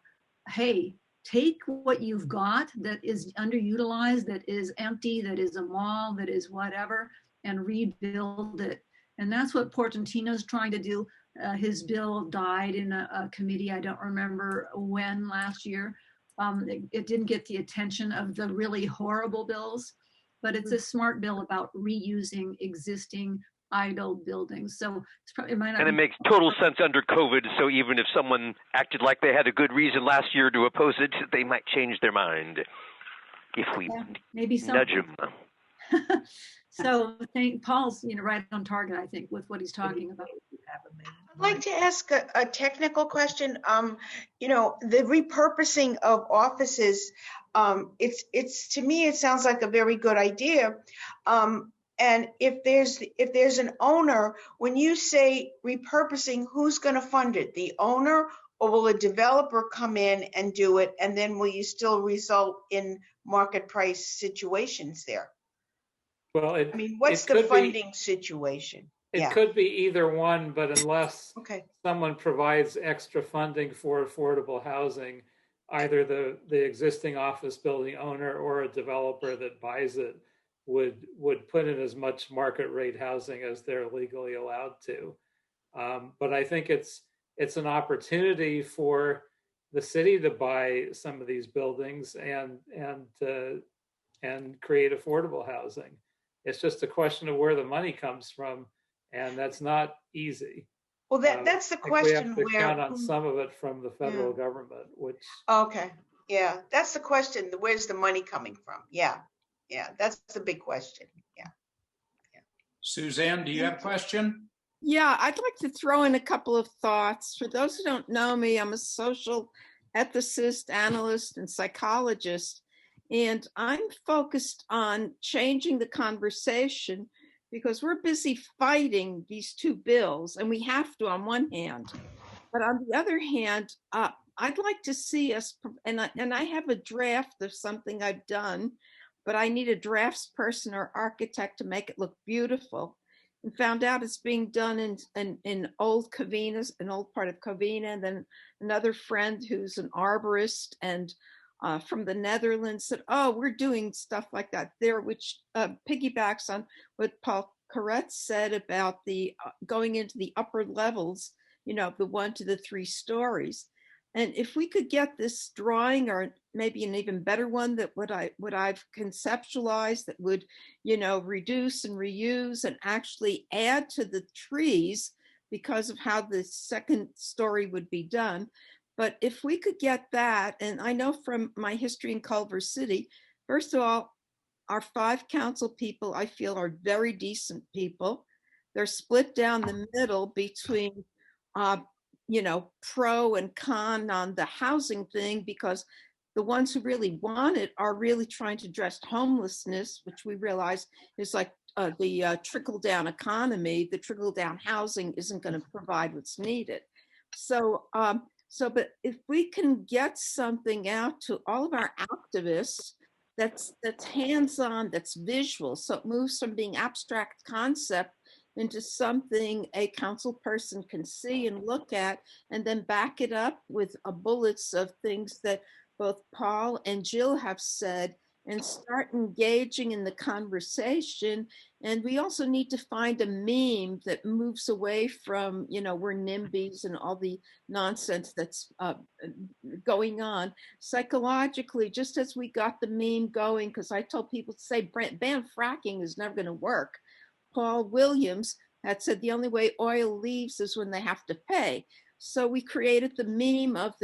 hey, take what you've got that is underutilized, that is empty, that is a mall, that is whatever, and rebuild it. And that's what Portantino's trying to do. His bill died in a committee, I don't remember when, last year. It didn't get the attention of the really horrible bills, but it's a smart bill about reusing existing idle buildings. So it's probably, it might not. And it makes total sense under COVID. So even if someone acted like they had a good reason last year to oppose it, they might change their mind if we maybe nudge them. So Paul's, right on target, I think, with what he's talking about. I'd like to ask a technical question. The repurposing of offices, it's to me, it sounds like a very good idea. And if there's an owner, when you say repurposing, who's going to fund it? The owner, or will a developer come in and do it? And then will you still result in market price situations there? Well, what's the funding situation? It could be either one, but unless someone provides extra funding for affordable housing, either the existing office building owner or a developer that buys it would put in as much market rate housing as they're legally allowed to. But I think it's an opportunity for the city to buy some of these buildings and create affordable housing. It's just a question of where the money comes from, and that's not easy. Well, that's the question. We have to count on some of it from the federal government, which. Okay, yeah, that's the question. Where's the money coming from? Yeah, that's the big question. Yeah. Suzanne, do you have a question? Yeah, I'd like to throw in a couple of thoughts. For those who don't know me, I'm a social ethicist, analyst, and psychologist. And I'm focused on changing the conversation because we're busy fighting these two bills, and we have to on one hand. But on the other hand, I'd like to see us, and I have a draft of something I've done, but I need a draftsperson or architect to make it look beautiful. And found out it's being done in old Covina, an old part of Covina, and then another friend who's an arborist and from the Netherlands said, oh, we're doing stuff like that there, which piggybacks on what Paul Koretz said about the going into the upper levels, the 1 to the 3 stories. And if we could get this drawing, or maybe an even better one, that what I've conceptualized that would, reduce and reuse and actually add to the trees because of how the second story would be done. But if we could get that, and I know from my history in Culver City, first of all, our 5 council people, I feel, are very decent people. They're split down the middle between, pro and con on the housing thing, because the ones who really want it are really trying to address homelessness, which we realize is like the trickle-down economy. The trickle-down housing isn't going to provide what's needed. But if we can get something out to all of our activists that's hands-on, that's visual, so it moves from being abstract concept into something a council person can see and look at, and then back it up with bullets of things that both Paul and Jill have said, and start engaging in the conversation. And we also need to find a meme that moves away from, we're NIMBYs and all the nonsense that's going on psychologically, just as we got the meme going, because I told people to say ban fracking is never going to work. Paul Williams had said the only way oil leaves is when they have to pay. So we created the meme of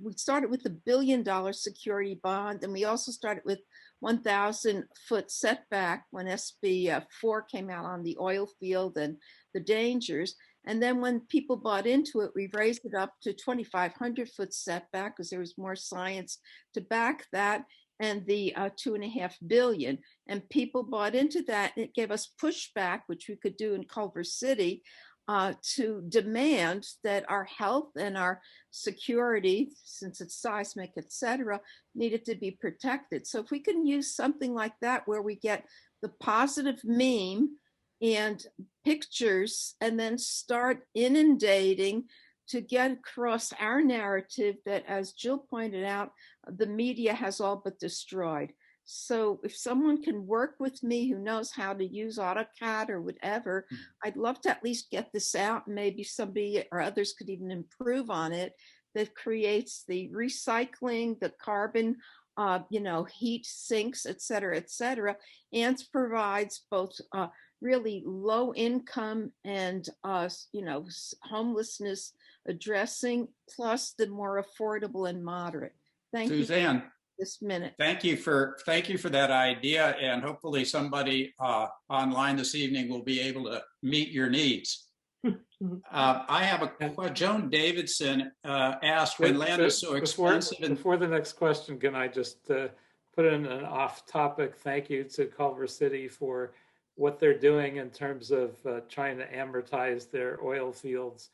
we started with the $1 billion security bond, and we also started with 1,000-foot setback when SB 4 came out on the oil field and the dangers. And then when people bought into it, we raised it up to 2,500 foot setback because there was more science to back that, and the 2.5 billion. And people bought into that, and it gave us pushback, which we could do in Culver City, to demand that our health and our security, since it's seismic, et cetera, needed to be protected. So if we can use something like that where we get the positive meme and pictures and then start inundating to get across our narrative that, as Jill pointed out, the media has all but destroyed. So if someone can work with me who knows how to use AutoCAD or whatever, I'd love to at least get this out. Maybe somebody or others could even improve on it, that creates the recycling, the carbon, heat sinks, et cetera, and provides both really low income and, homelessness addressing, plus the more affordable and moderate. Thank you. Suzanne, this minute. Thank you for that idea, and hopefully somebody online this evening will be able to meet your needs. I have a Joan Davidson asked, when land is so expensive. Before the next question, can I just put in an off-topic thank you to Culver City for what they're doing in terms of trying to amortize their oil fields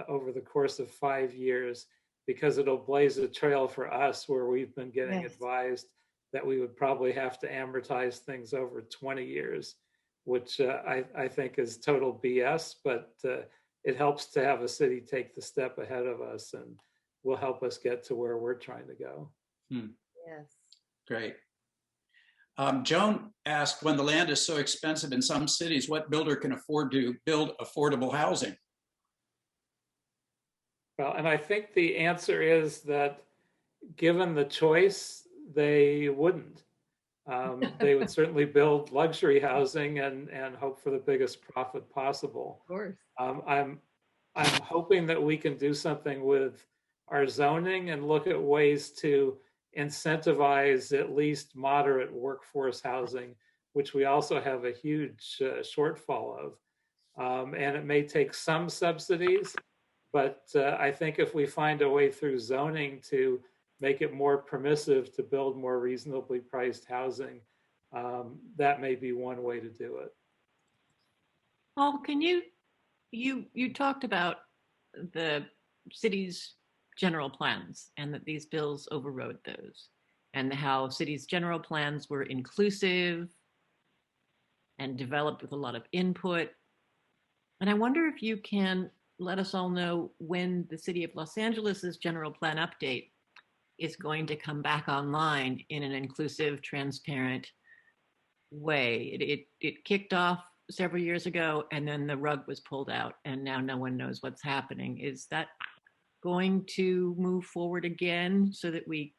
over the course of 5 years, because it'll blaze a trail for us where we've been getting advised that we would probably have to amortize things over 20 years, which I think is total BS, but it helps to have a city take the step ahead of us and will help us get to where we're trying to go. Yes. Great. Joan asked, when the land is so expensive in some cities, what builder can afford to build affordable housing? Well, and I think the answer is that given the choice, they wouldn't. They would certainly build luxury housing and hope for the biggest profit possible. Of course. I'm hoping that we can do something with our zoning and look at ways to incentivize at least moderate workforce housing, which we also have a huge shortfall of. And it may take some subsidies, but I think if we find a way through zoning to make it more permissive to build more reasonably priced housing, that may be one way to do it. Paul, can you talked about the city's general plans and that these bills overrode those, and how cities' general plans were inclusive and developed with a lot of input. And I wonder if you can let us all know when the City of Los Angeles's general plan update is going to come back online in an inclusive, transparent way. It kicked off several years ago, and then the rug was pulled out, and now no one knows what's happening. Is that going to move forward again so that we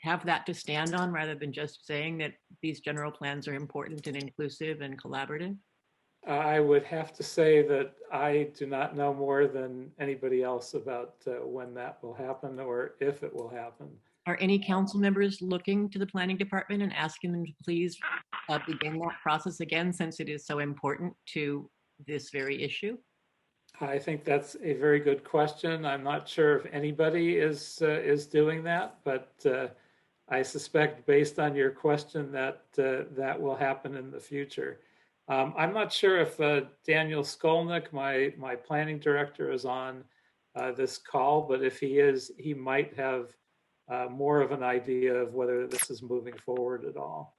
have that to stand on rather than just saying that these general plans are important and inclusive and collaborative? I would have to say that I do not know more than anybody else about when that will happen or if it will happen. Are any council members looking to the planning department and asking them to please begin that process again, since it is so important to this very issue? I think that's a very good question. I'm not sure if anybody is doing that, but I suspect based on your question that that will happen in the future. I'm not sure if Daniel Skolnick, my planning director, is on this call, but if he is, he might have more of an idea of whether this is moving forward at all.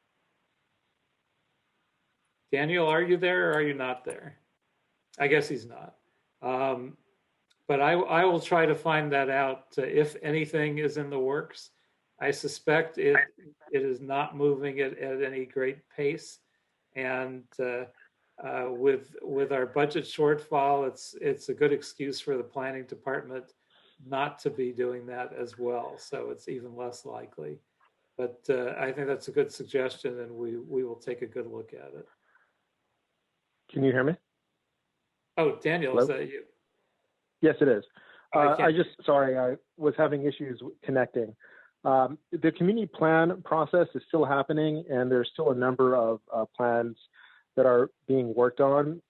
Daniel, are you there or are you not there? I guess he's not. But I will try to find that out if anything is in the works. I suspect it is not moving at any great pace. And with our budget shortfall, it's a good excuse for the planning department not to be doing that as well. So it's even less likely. But I think that's a good suggestion, and we will take a good look at it. Can you hear me? Oh, Daniel, Hello? Is that you? Yes, it is. I was having issues connecting. The community plan process is still happening, and there's still a number of plans that are being worked on.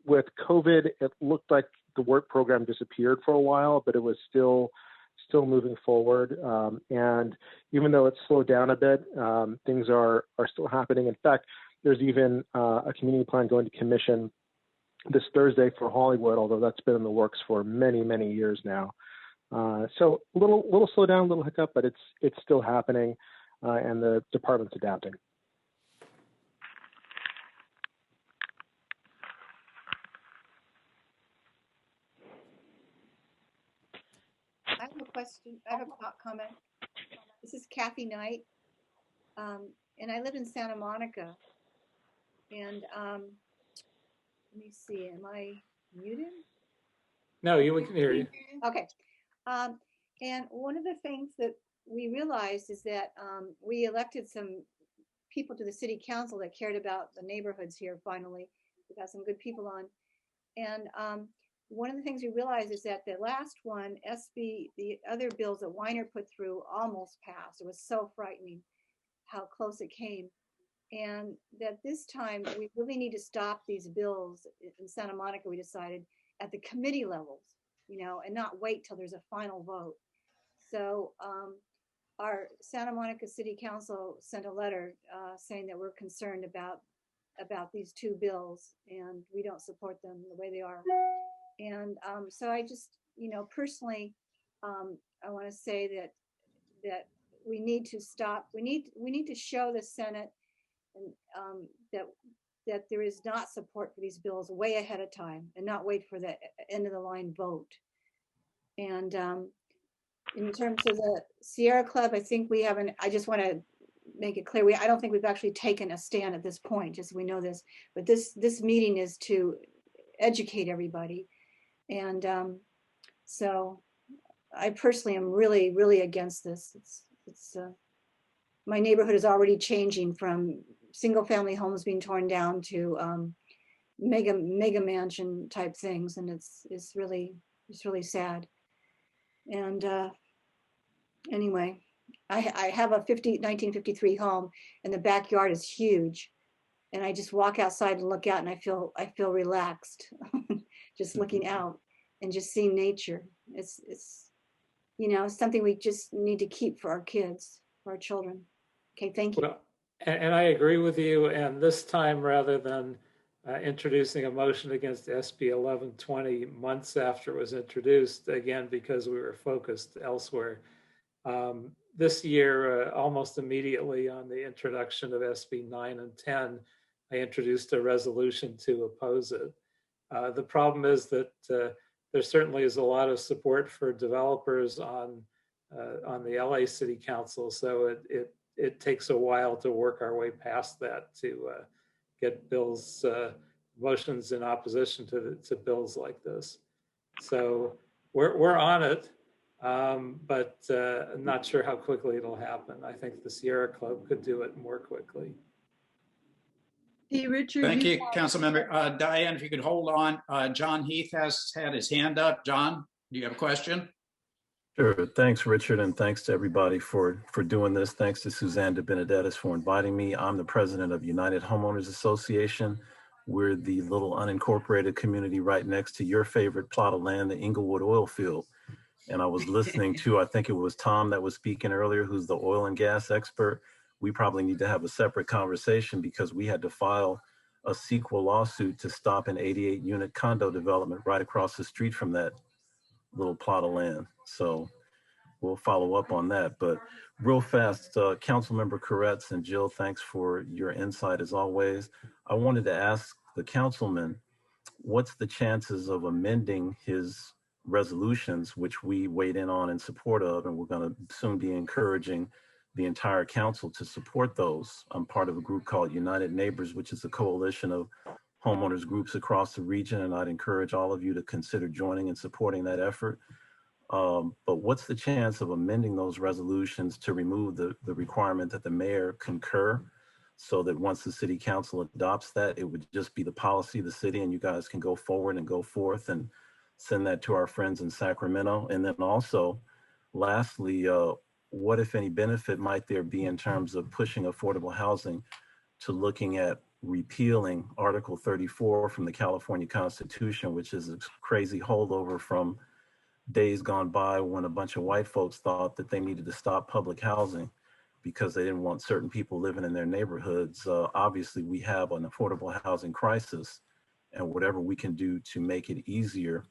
With COVID, it looked like the work program disappeared for a while, but it was still moving forward. And even though it's slowed down a bit, things are still happening. In fact, there's even a community plan going to commission this Thursday for Hollywood, although that's been in the works for many, many years now. So a little slow down, a little hiccup, but it's still happening, and the department's adapting. I have a question. I have a comment. This is Kathy Knight, and I live in Santa Monica. And let me see. Am I muted? No, we can hear you. Okay. And one of the things that we realized is that we elected some people to the city council that cared about the neighborhoods here. Finally, we got some good people on, and one of the things we realized is that the last one, the other bills that Weiner put through almost passed. It was so frightening how close it came. And that this time we really need to stop these bills in Santa Monica, we decided, at the committee levels, and not wait till there's a final vote. So our Santa Monica City Council sent a letter saying that we're concerned about these two bills and we don't support them the way they are. And so I just, personally, I want to say that we need to stop. We need to show the Senate and that there is not support for these bills way ahead of time, and not wait for the end of the line vote. And in terms of the Sierra Club, I think we haven't. I just want to make it clear. I don't think we've actually taken a stand at this point. Just so we know this, but this meeting is to educate everybody. And so I personally am really, really against this. It's my neighborhood is already changing from single family homes being torn down to mega mansion type things. And it's really sad. And anyway, I have a 1953 home, and the backyard is huge. And I just walk outside and look out, and I feel relaxed just looking out and just seeing nature. It's something we just need to keep for our kids, for our children. Okay, thank you. Well, and I agree with you. And this time, rather than introducing a motion against SB 1120 months after it was introduced, again, because we were focused elsewhere, this year, almost immediately on the introduction of SB 9 and 10, I introduced a resolution to oppose it. The problem is that there certainly is a lot of support for developers on the LA City Council, so it takes a while to work our way past that to get bills, motions in opposition to bills like this. So we're on it, but I'm not sure how quickly it'll happen. I think the Sierra Club could do it more quickly. Hey, Richard. Thank you, Councilmember. Diane, if you could hold on. John Heath has had his hand up. John, do you have a question? Sure. Thanks, Richard, and thanks to everybody for doing this. Thanks to Suzanne de Benedettis for inviting me. I'm the president of United Homeowners Association. We're the little unincorporated community right next to your favorite plot of land, the Inglewood oil field. And I was listening to, I think it was Tom that was speaking earlier, who's the oil and gas expert. We probably need to have a separate conversation because we had to file a sequel lawsuit to stop an 88-unit condo development right across the street from that little plot of land. So we'll follow up on that. But real fast, Councilmember Koretz and Jill, thanks for your insight as always. I wanted to ask the councilman, what's the chances of amending his resolutions, which we weighed in on in support of, and we're going to soon be encouraging the entire council to support those. I'm part of a group called United Neighbors, which is a coalition of homeowners groups across the region, and I'd encourage all of you to consider joining and supporting that effort. But what's the chance of amending those resolutions to remove the requirement that the mayor concur, so that once the city council adopts that, it would just be the policy of the city and you guys can go forward and go forth and send that to our friends in Sacramento? And then also, lastly, what, if any, benefit might there be in terms of pushing affordable housing to looking at repealing Article 34 from the California Constitution, which is a crazy holdover from days gone by when a bunch of white folks thought that they needed to stop public housing because they didn't want certain people living in their neighborhoods. Obviously, we have an affordable housing crisis, and whatever we can do to make it easier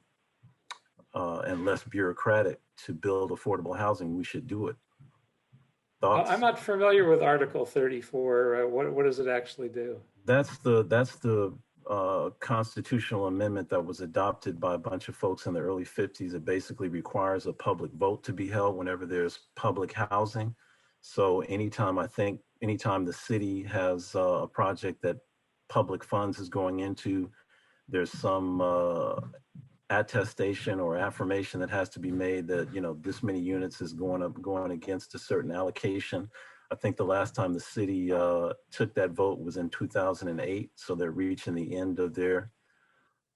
and less bureaucratic to build affordable housing, we should do it. Thoughts? I'm not familiar with Article 34. What does it actually do? That's the constitutional amendment that was adopted by a bunch of folks in the early 50s. It basically requires a public vote to be held whenever there's public housing. So anytime the city has a project that public funds is going into, there's some attestation or affirmation that has to be made that, you know, this many units is going against a certain allocation. I think the last time the city took that vote was in 2008. So they're reaching the end of their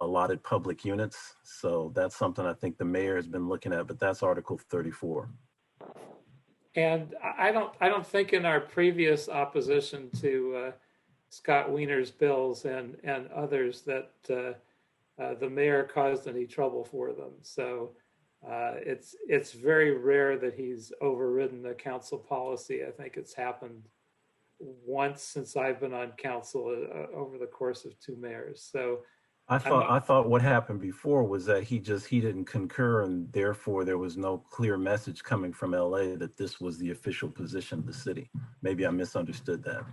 allotted public units. So that's something I think the mayor has been looking at, but that's Article 34. And I don't think in our previous opposition to Scott Wiener's bills and others that the mayor caused any trouble for them. So it's very rare that he's overridden a council policy. I think it's happened once since I've been on council over the course of 2 mayors. So I thought what happened before was that he didn't concur, and therefore there was no clear message coming from LA that this was the official position of the city. Maybe I misunderstood that.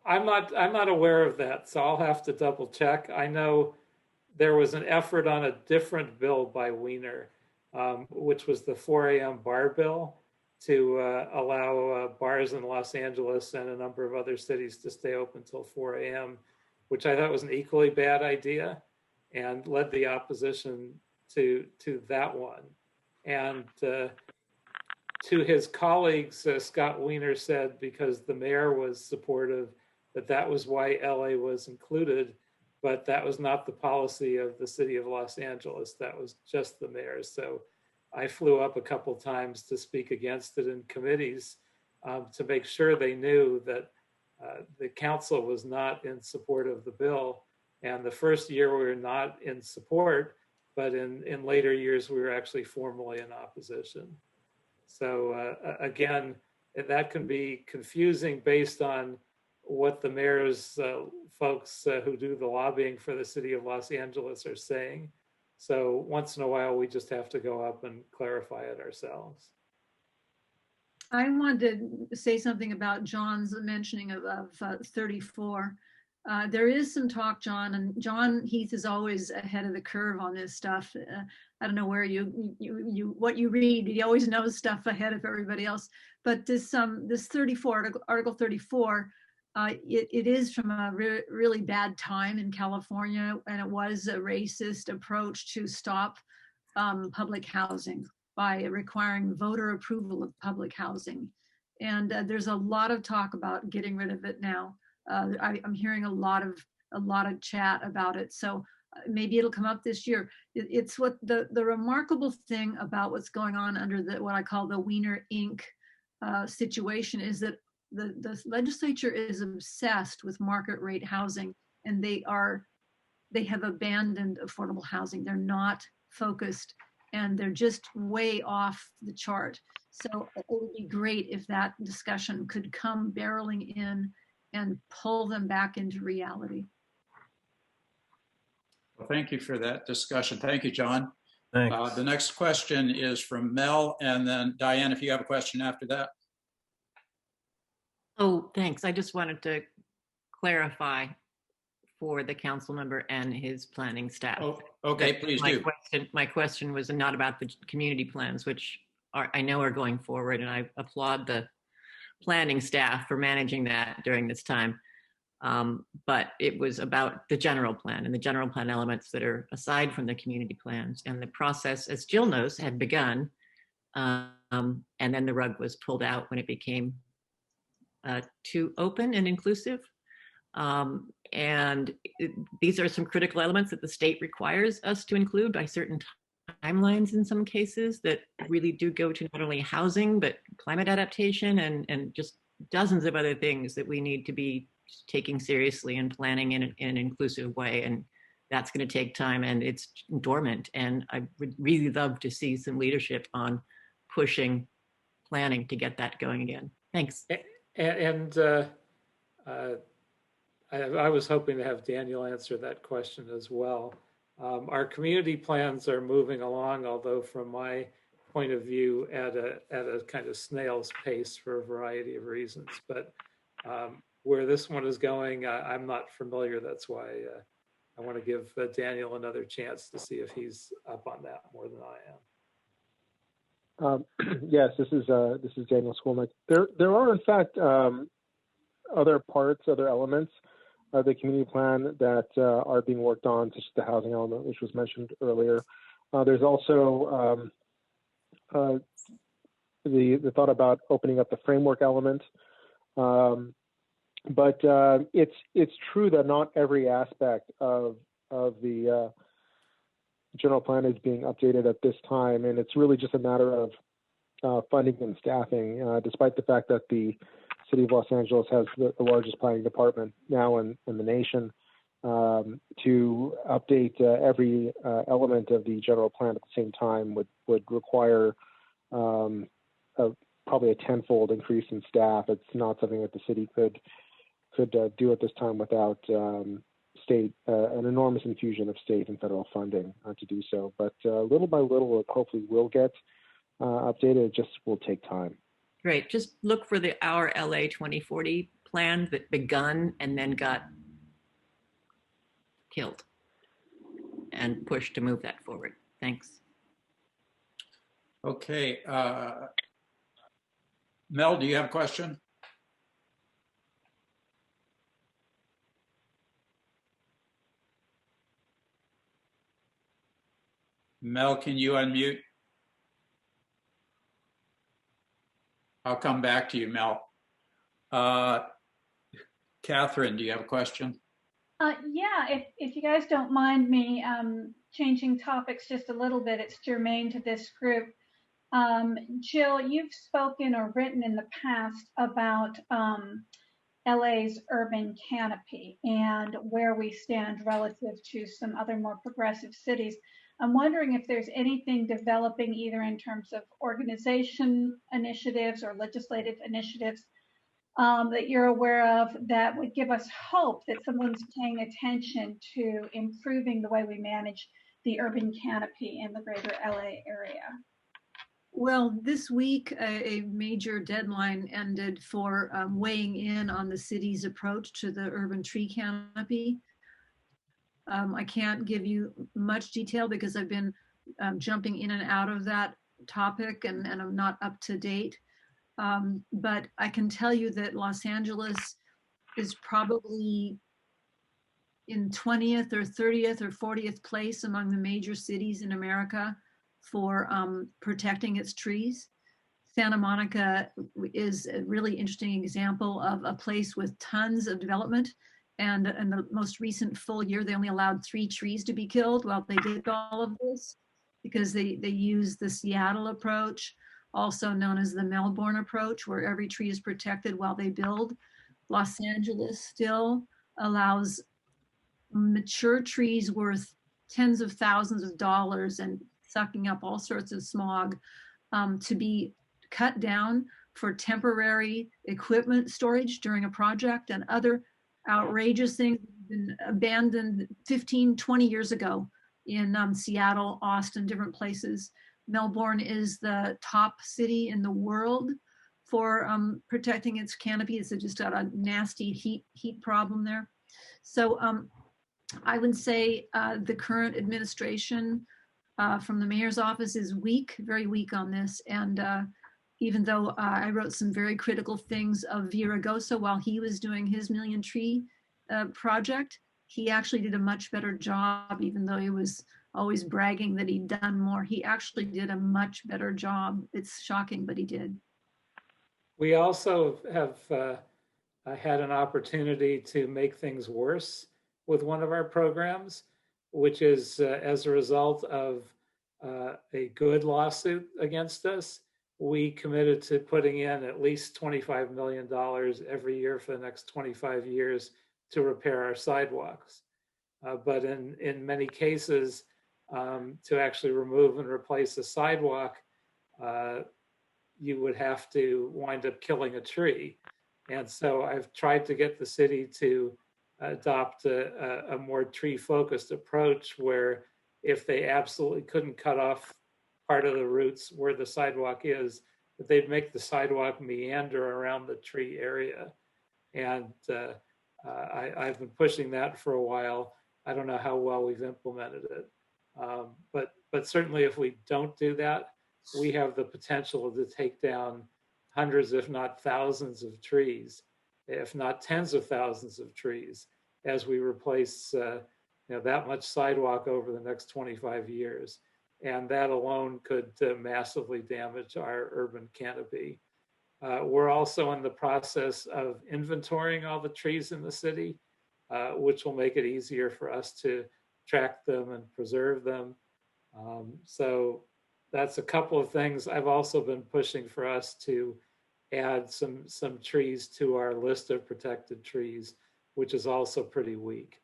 I'm not aware of that, so I'll have to double check. I know there was an effort on a different bill by Wiener, which was the 4 a.m. bar bill, to allow bars in Los Angeles and a number of other cities to stay open till 4 a.m., which I thought was an equally bad idea, and led the opposition to that one. And to his colleagues, Scott Wiener said, because the mayor was supportive, that was why LA was included, but that was not the policy of the city of Los Angeles. That was just the mayor's. So I flew up a couple times to speak against it in committees to make sure they knew that the council was not in support of the bill. And the first year we were not in support, but in later years we were actually formally in opposition. So again, that can be confusing based on what the mayor's folks who do the lobbying for the city of Los Angeles are saying. So once in a while, we just have to go up and clarify it ourselves. I wanted to say something about John's mentioning of 34. There is some talk, John, and John Heath is always ahead of the curve on this stuff. I don't know where what you read. He always knows stuff ahead of everybody else. But this 34, Article 34, it is from a really bad time in California, and it was a racist approach to stop public housing by requiring voter approval of public housing. And there's a lot of talk about getting rid of it now. I'm hearing a lot of chat about it. So maybe it'll come up this year. It's what the remarkable thing about what's going on under what I call the Wiener Inc. Situation is that the legislature is obsessed with market rate housing, and they have abandoned affordable housing. They're not focused, and they're just way off the chart. So it would be great if that discussion could come barreling in and pull them back into reality. Well, thank you for that discussion. Thank you, John. Thanks. The next question is from Mel, and then Diane, if you have a question after that. Oh, thanks. I just wanted to clarify for the council member and his planning staff. Oh, okay, please do. My question was not about the community plans, which I know are going forward, and I applaud the planning staff for managing that during this time. But it was about the general plan and the general plan elements that are aside from the community plans. And the process, as Jill knows, had begun. And then the rug was pulled out when it became too open and inclusive. These are some critical elements that the state requires us to include by certain timelines in some cases that really do go to not only housing, but climate adaptation and just dozens of other things that we need to be taking seriously and planning in an inclusive way. And that's going to take time, and it's dormant. And I would really love to see some leadership on pushing planning to get that going again. Thanks. And I was hoping to have Daniel answer that question as well. Our community plans are moving along, although from my point of view, at a kind of snail's pace for a variety of reasons. But where this one is going, I'm not familiar. That's why I want to give Daniel another chance to see if he's up on that more than I am. Yes, this is Daniel Skolnick. There are in fact other elements of the community plan that are being worked on, such as the housing element, which was mentioned earlier. There's also the thought about opening up the framework element. But it's true that not every aspect of the general plan is being updated at this time, and it's really just a matter of funding and staffing. Despite the fact that the City of Los Angeles has the largest planning department now in the nation, to update every element of the general plan at the same time would require probably a tenfold increase in staff. It's not something that the city could do at this time without an enormous infusion of state and federal funding to do so. But little by little, it hopefully will get updated. It just will take time. Great. Just look for our LA 2040 plan that begun and then got killed, and push to move that forward. Thanks. Okay. Mel, do you have a question? Mel, can you unmute? I'll come back to you, Mel. Catherine, do you have a question? Yeah, if you guys don't mind me changing topics just a little bit, it's germane to this group. Jill, you've spoken or written in the past about LA's urban canopy and where we stand relative to some other more progressive cities. I'm wondering if there's anything developing either in terms of organization initiatives or legislative initiatives that you're aware of that would give us hope that someone's paying attention to improving the way we manage the urban canopy in the greater LA area. Well, this week, a major deadline ended for weighing in on the city's approach to the urban tree canopy. I can't give you much detail because I've been jumping in and out of that topic and I'm not up to date. But I can tell you that Los Angeles is probably in 20th or 30th or 40th place among the major cities in America for protecting its trees. Santa Monica is a really interesting example of a place with tons of development. And in the most recent full year, they only allowed 3 trees to be killed while they did all of this because they use the Seattle approach, also known as the Melbourne approach, where every tree is protected while they build. Los Angeles still allows mature trees worth tens of thousands of dollars and sucking up all sorts of smog to be cut down for temporary equipment storage during a project, and other outrageous things that have been abandoned 15, 20 years ago in Seattle, Austin, different places. Melbourne is the top city in the world for protecting its canopy. It's just got a nasty heat problem there. So I would say the current administration from the mayor's office is weak, very weak on this. And even though I wrote some very critical things of Villaraigosa while he was doing his million tree project, he actually did a much better job, even though he was always bragging that he'd done more. He actually did a much better job. It's shocking, but he did. We also have had an opportunity to make things worse with one of our programs, which is as a result of a good lawsuit against us, we committed to putting in at least $25 million every year for the next 25 years to repair our sidewalks. But in many cases, to actually remove and replace a sidewalk, you would have to wind up killing a tree. And so I've tried to get the city to adopt a more tree-focused approach where if they absolutely couldn't cut off part of the roots where the sidewalk is, that they'd make the sidewalk meander around the tree area. And I've been pushing that for a while. I don't know how well we've implemented it. But certainly if we don't do that, we have the potential to take down hundreds, if not thousands of trees, if not tens of thousands of trees, as we replace that much sidewalk over the next 25 years. And that alone could massively damage our urban canopy. We're also in the process of inventorying all the trees in the city, which will make it easier for us to track them and preserve them. So that's a couple of things. I've also been pushing for us to add some trees to our list of protected trees, which is also pretty weak.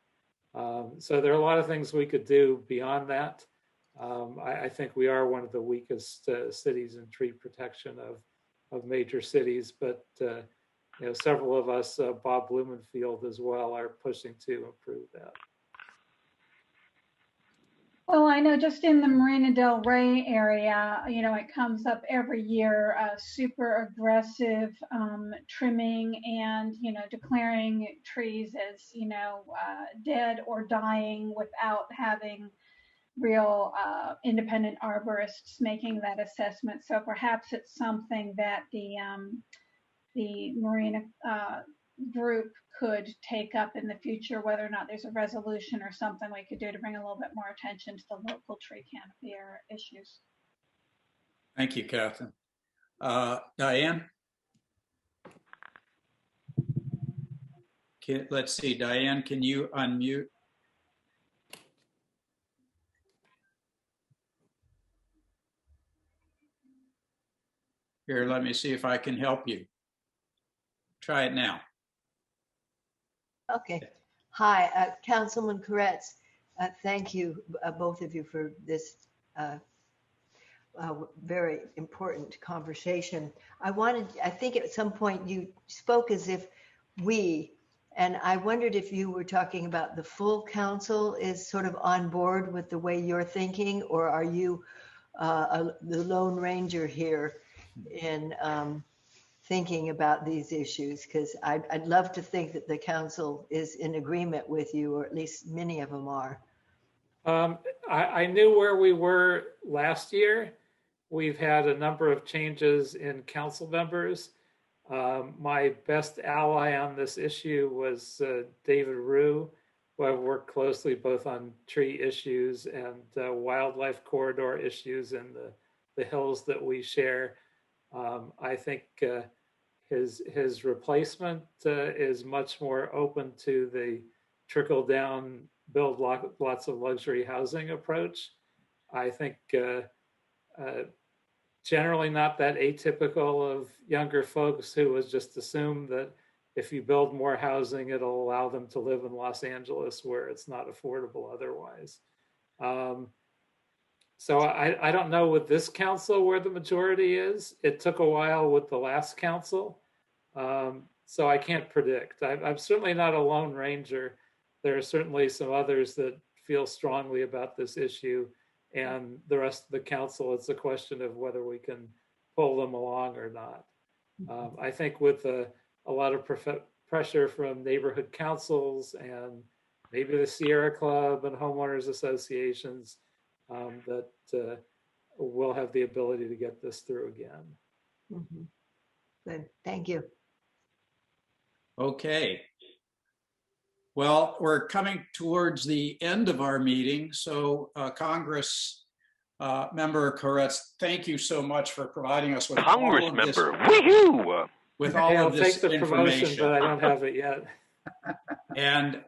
So there are a lot of things we could do beyond that. I think we are one of the weakest cities in tree protection of major cities, but several of us, Bob Blumenfield as well, are pushing to improve that. Well, I know just in the Marina Del Rey area, it comes up every year, super aggressive trimming and, declaring trees as, dead or dying without having real independent arborists making that assessment. So perhaps it's something that the Marina group could take up in the future, whether or not there's a resolution or something we could do to bring a little bit more attention to the local tree canopy issues. Thank you, Catherine. Diane? Let's see, Diane, can you unmute? Here, let me see if I can help you. Try it now. Okay. Hi, Councilman Koretz. Thank you, both of you, for this very important conversation. I think at some point you spoke as if we, and I wondered if you were talking about the full council is sort of on board with the way you're thinking, or are you the Lone Ranger here in thinking about these issues? Because I'd love to think that the council is in agreement with you, or at least many of them are. I knew where we were last year. We've had a number of changes in council members. My best ally on this issue was David Rue, who I've worked closely both on tree issues and wildlife corridor issues in the hills that we share. I think his replacement is much more open to the trickle down, build lots of luxury housing approach. I think generally not that atypical of younger folks who has just assumed that if you build more housing, it'll allow them to live in Los Angeles where it's not affordable otherwise. So I don't know with this council where the majority is. It took a while with the last council. So I can't predict. I'm certainly not a Lone Ranger. There are certainly some others that feel strongly about this issue, and the rest of the council, it's a question of whether we can pull them along or not. I think with a lot of pressure from neighborhood councils and maybe the Sierra Club and homeowners associations, that we'll have the ability to get this through again. Mm-hmm. Good, thank you. Okay. Well, we're coming towards the end of our meeting. So Congress member Koretz, thank you so much for providing us with Congress all of member, this, woohoo! With all of this take the information. promotion, but I don't have it yet. And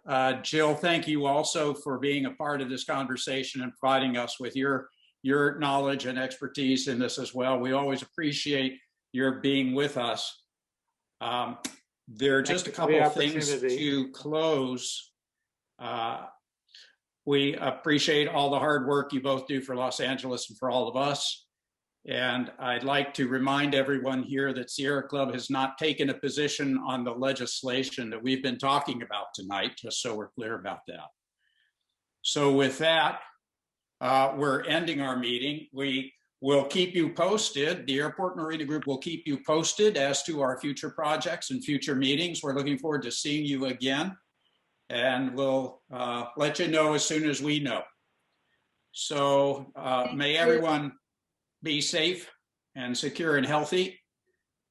Jill, thank you also for being a part of this conversation and providing us with your your knowledge and expertise in this as well. We always appreciate your being with us. There are just a couple of things to close. We appreciate all the hard work you both do for Los Angeles and for all of us. And I'd like to remind everyone here that Sierra Club has not taken a position on the legislation that we've been talking about tonight, just so we're clear about that. So with that, we're ending our meeting. We will keep you posted. The Airport Marina Group will keep you posted as to our future projects and future meetings. We're looking forward to seeing you again, and we'll let you know as soon as we know. So may everyone be safe and secure and healthy,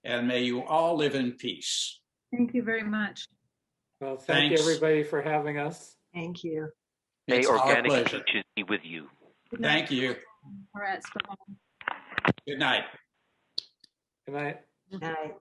and may you all live in peace. Thank you very much. Well, thank you everybody for having us. Thank you. May It's organic our pleasure. peaches be with you. Thank you. All right. Good night. Good night. Night.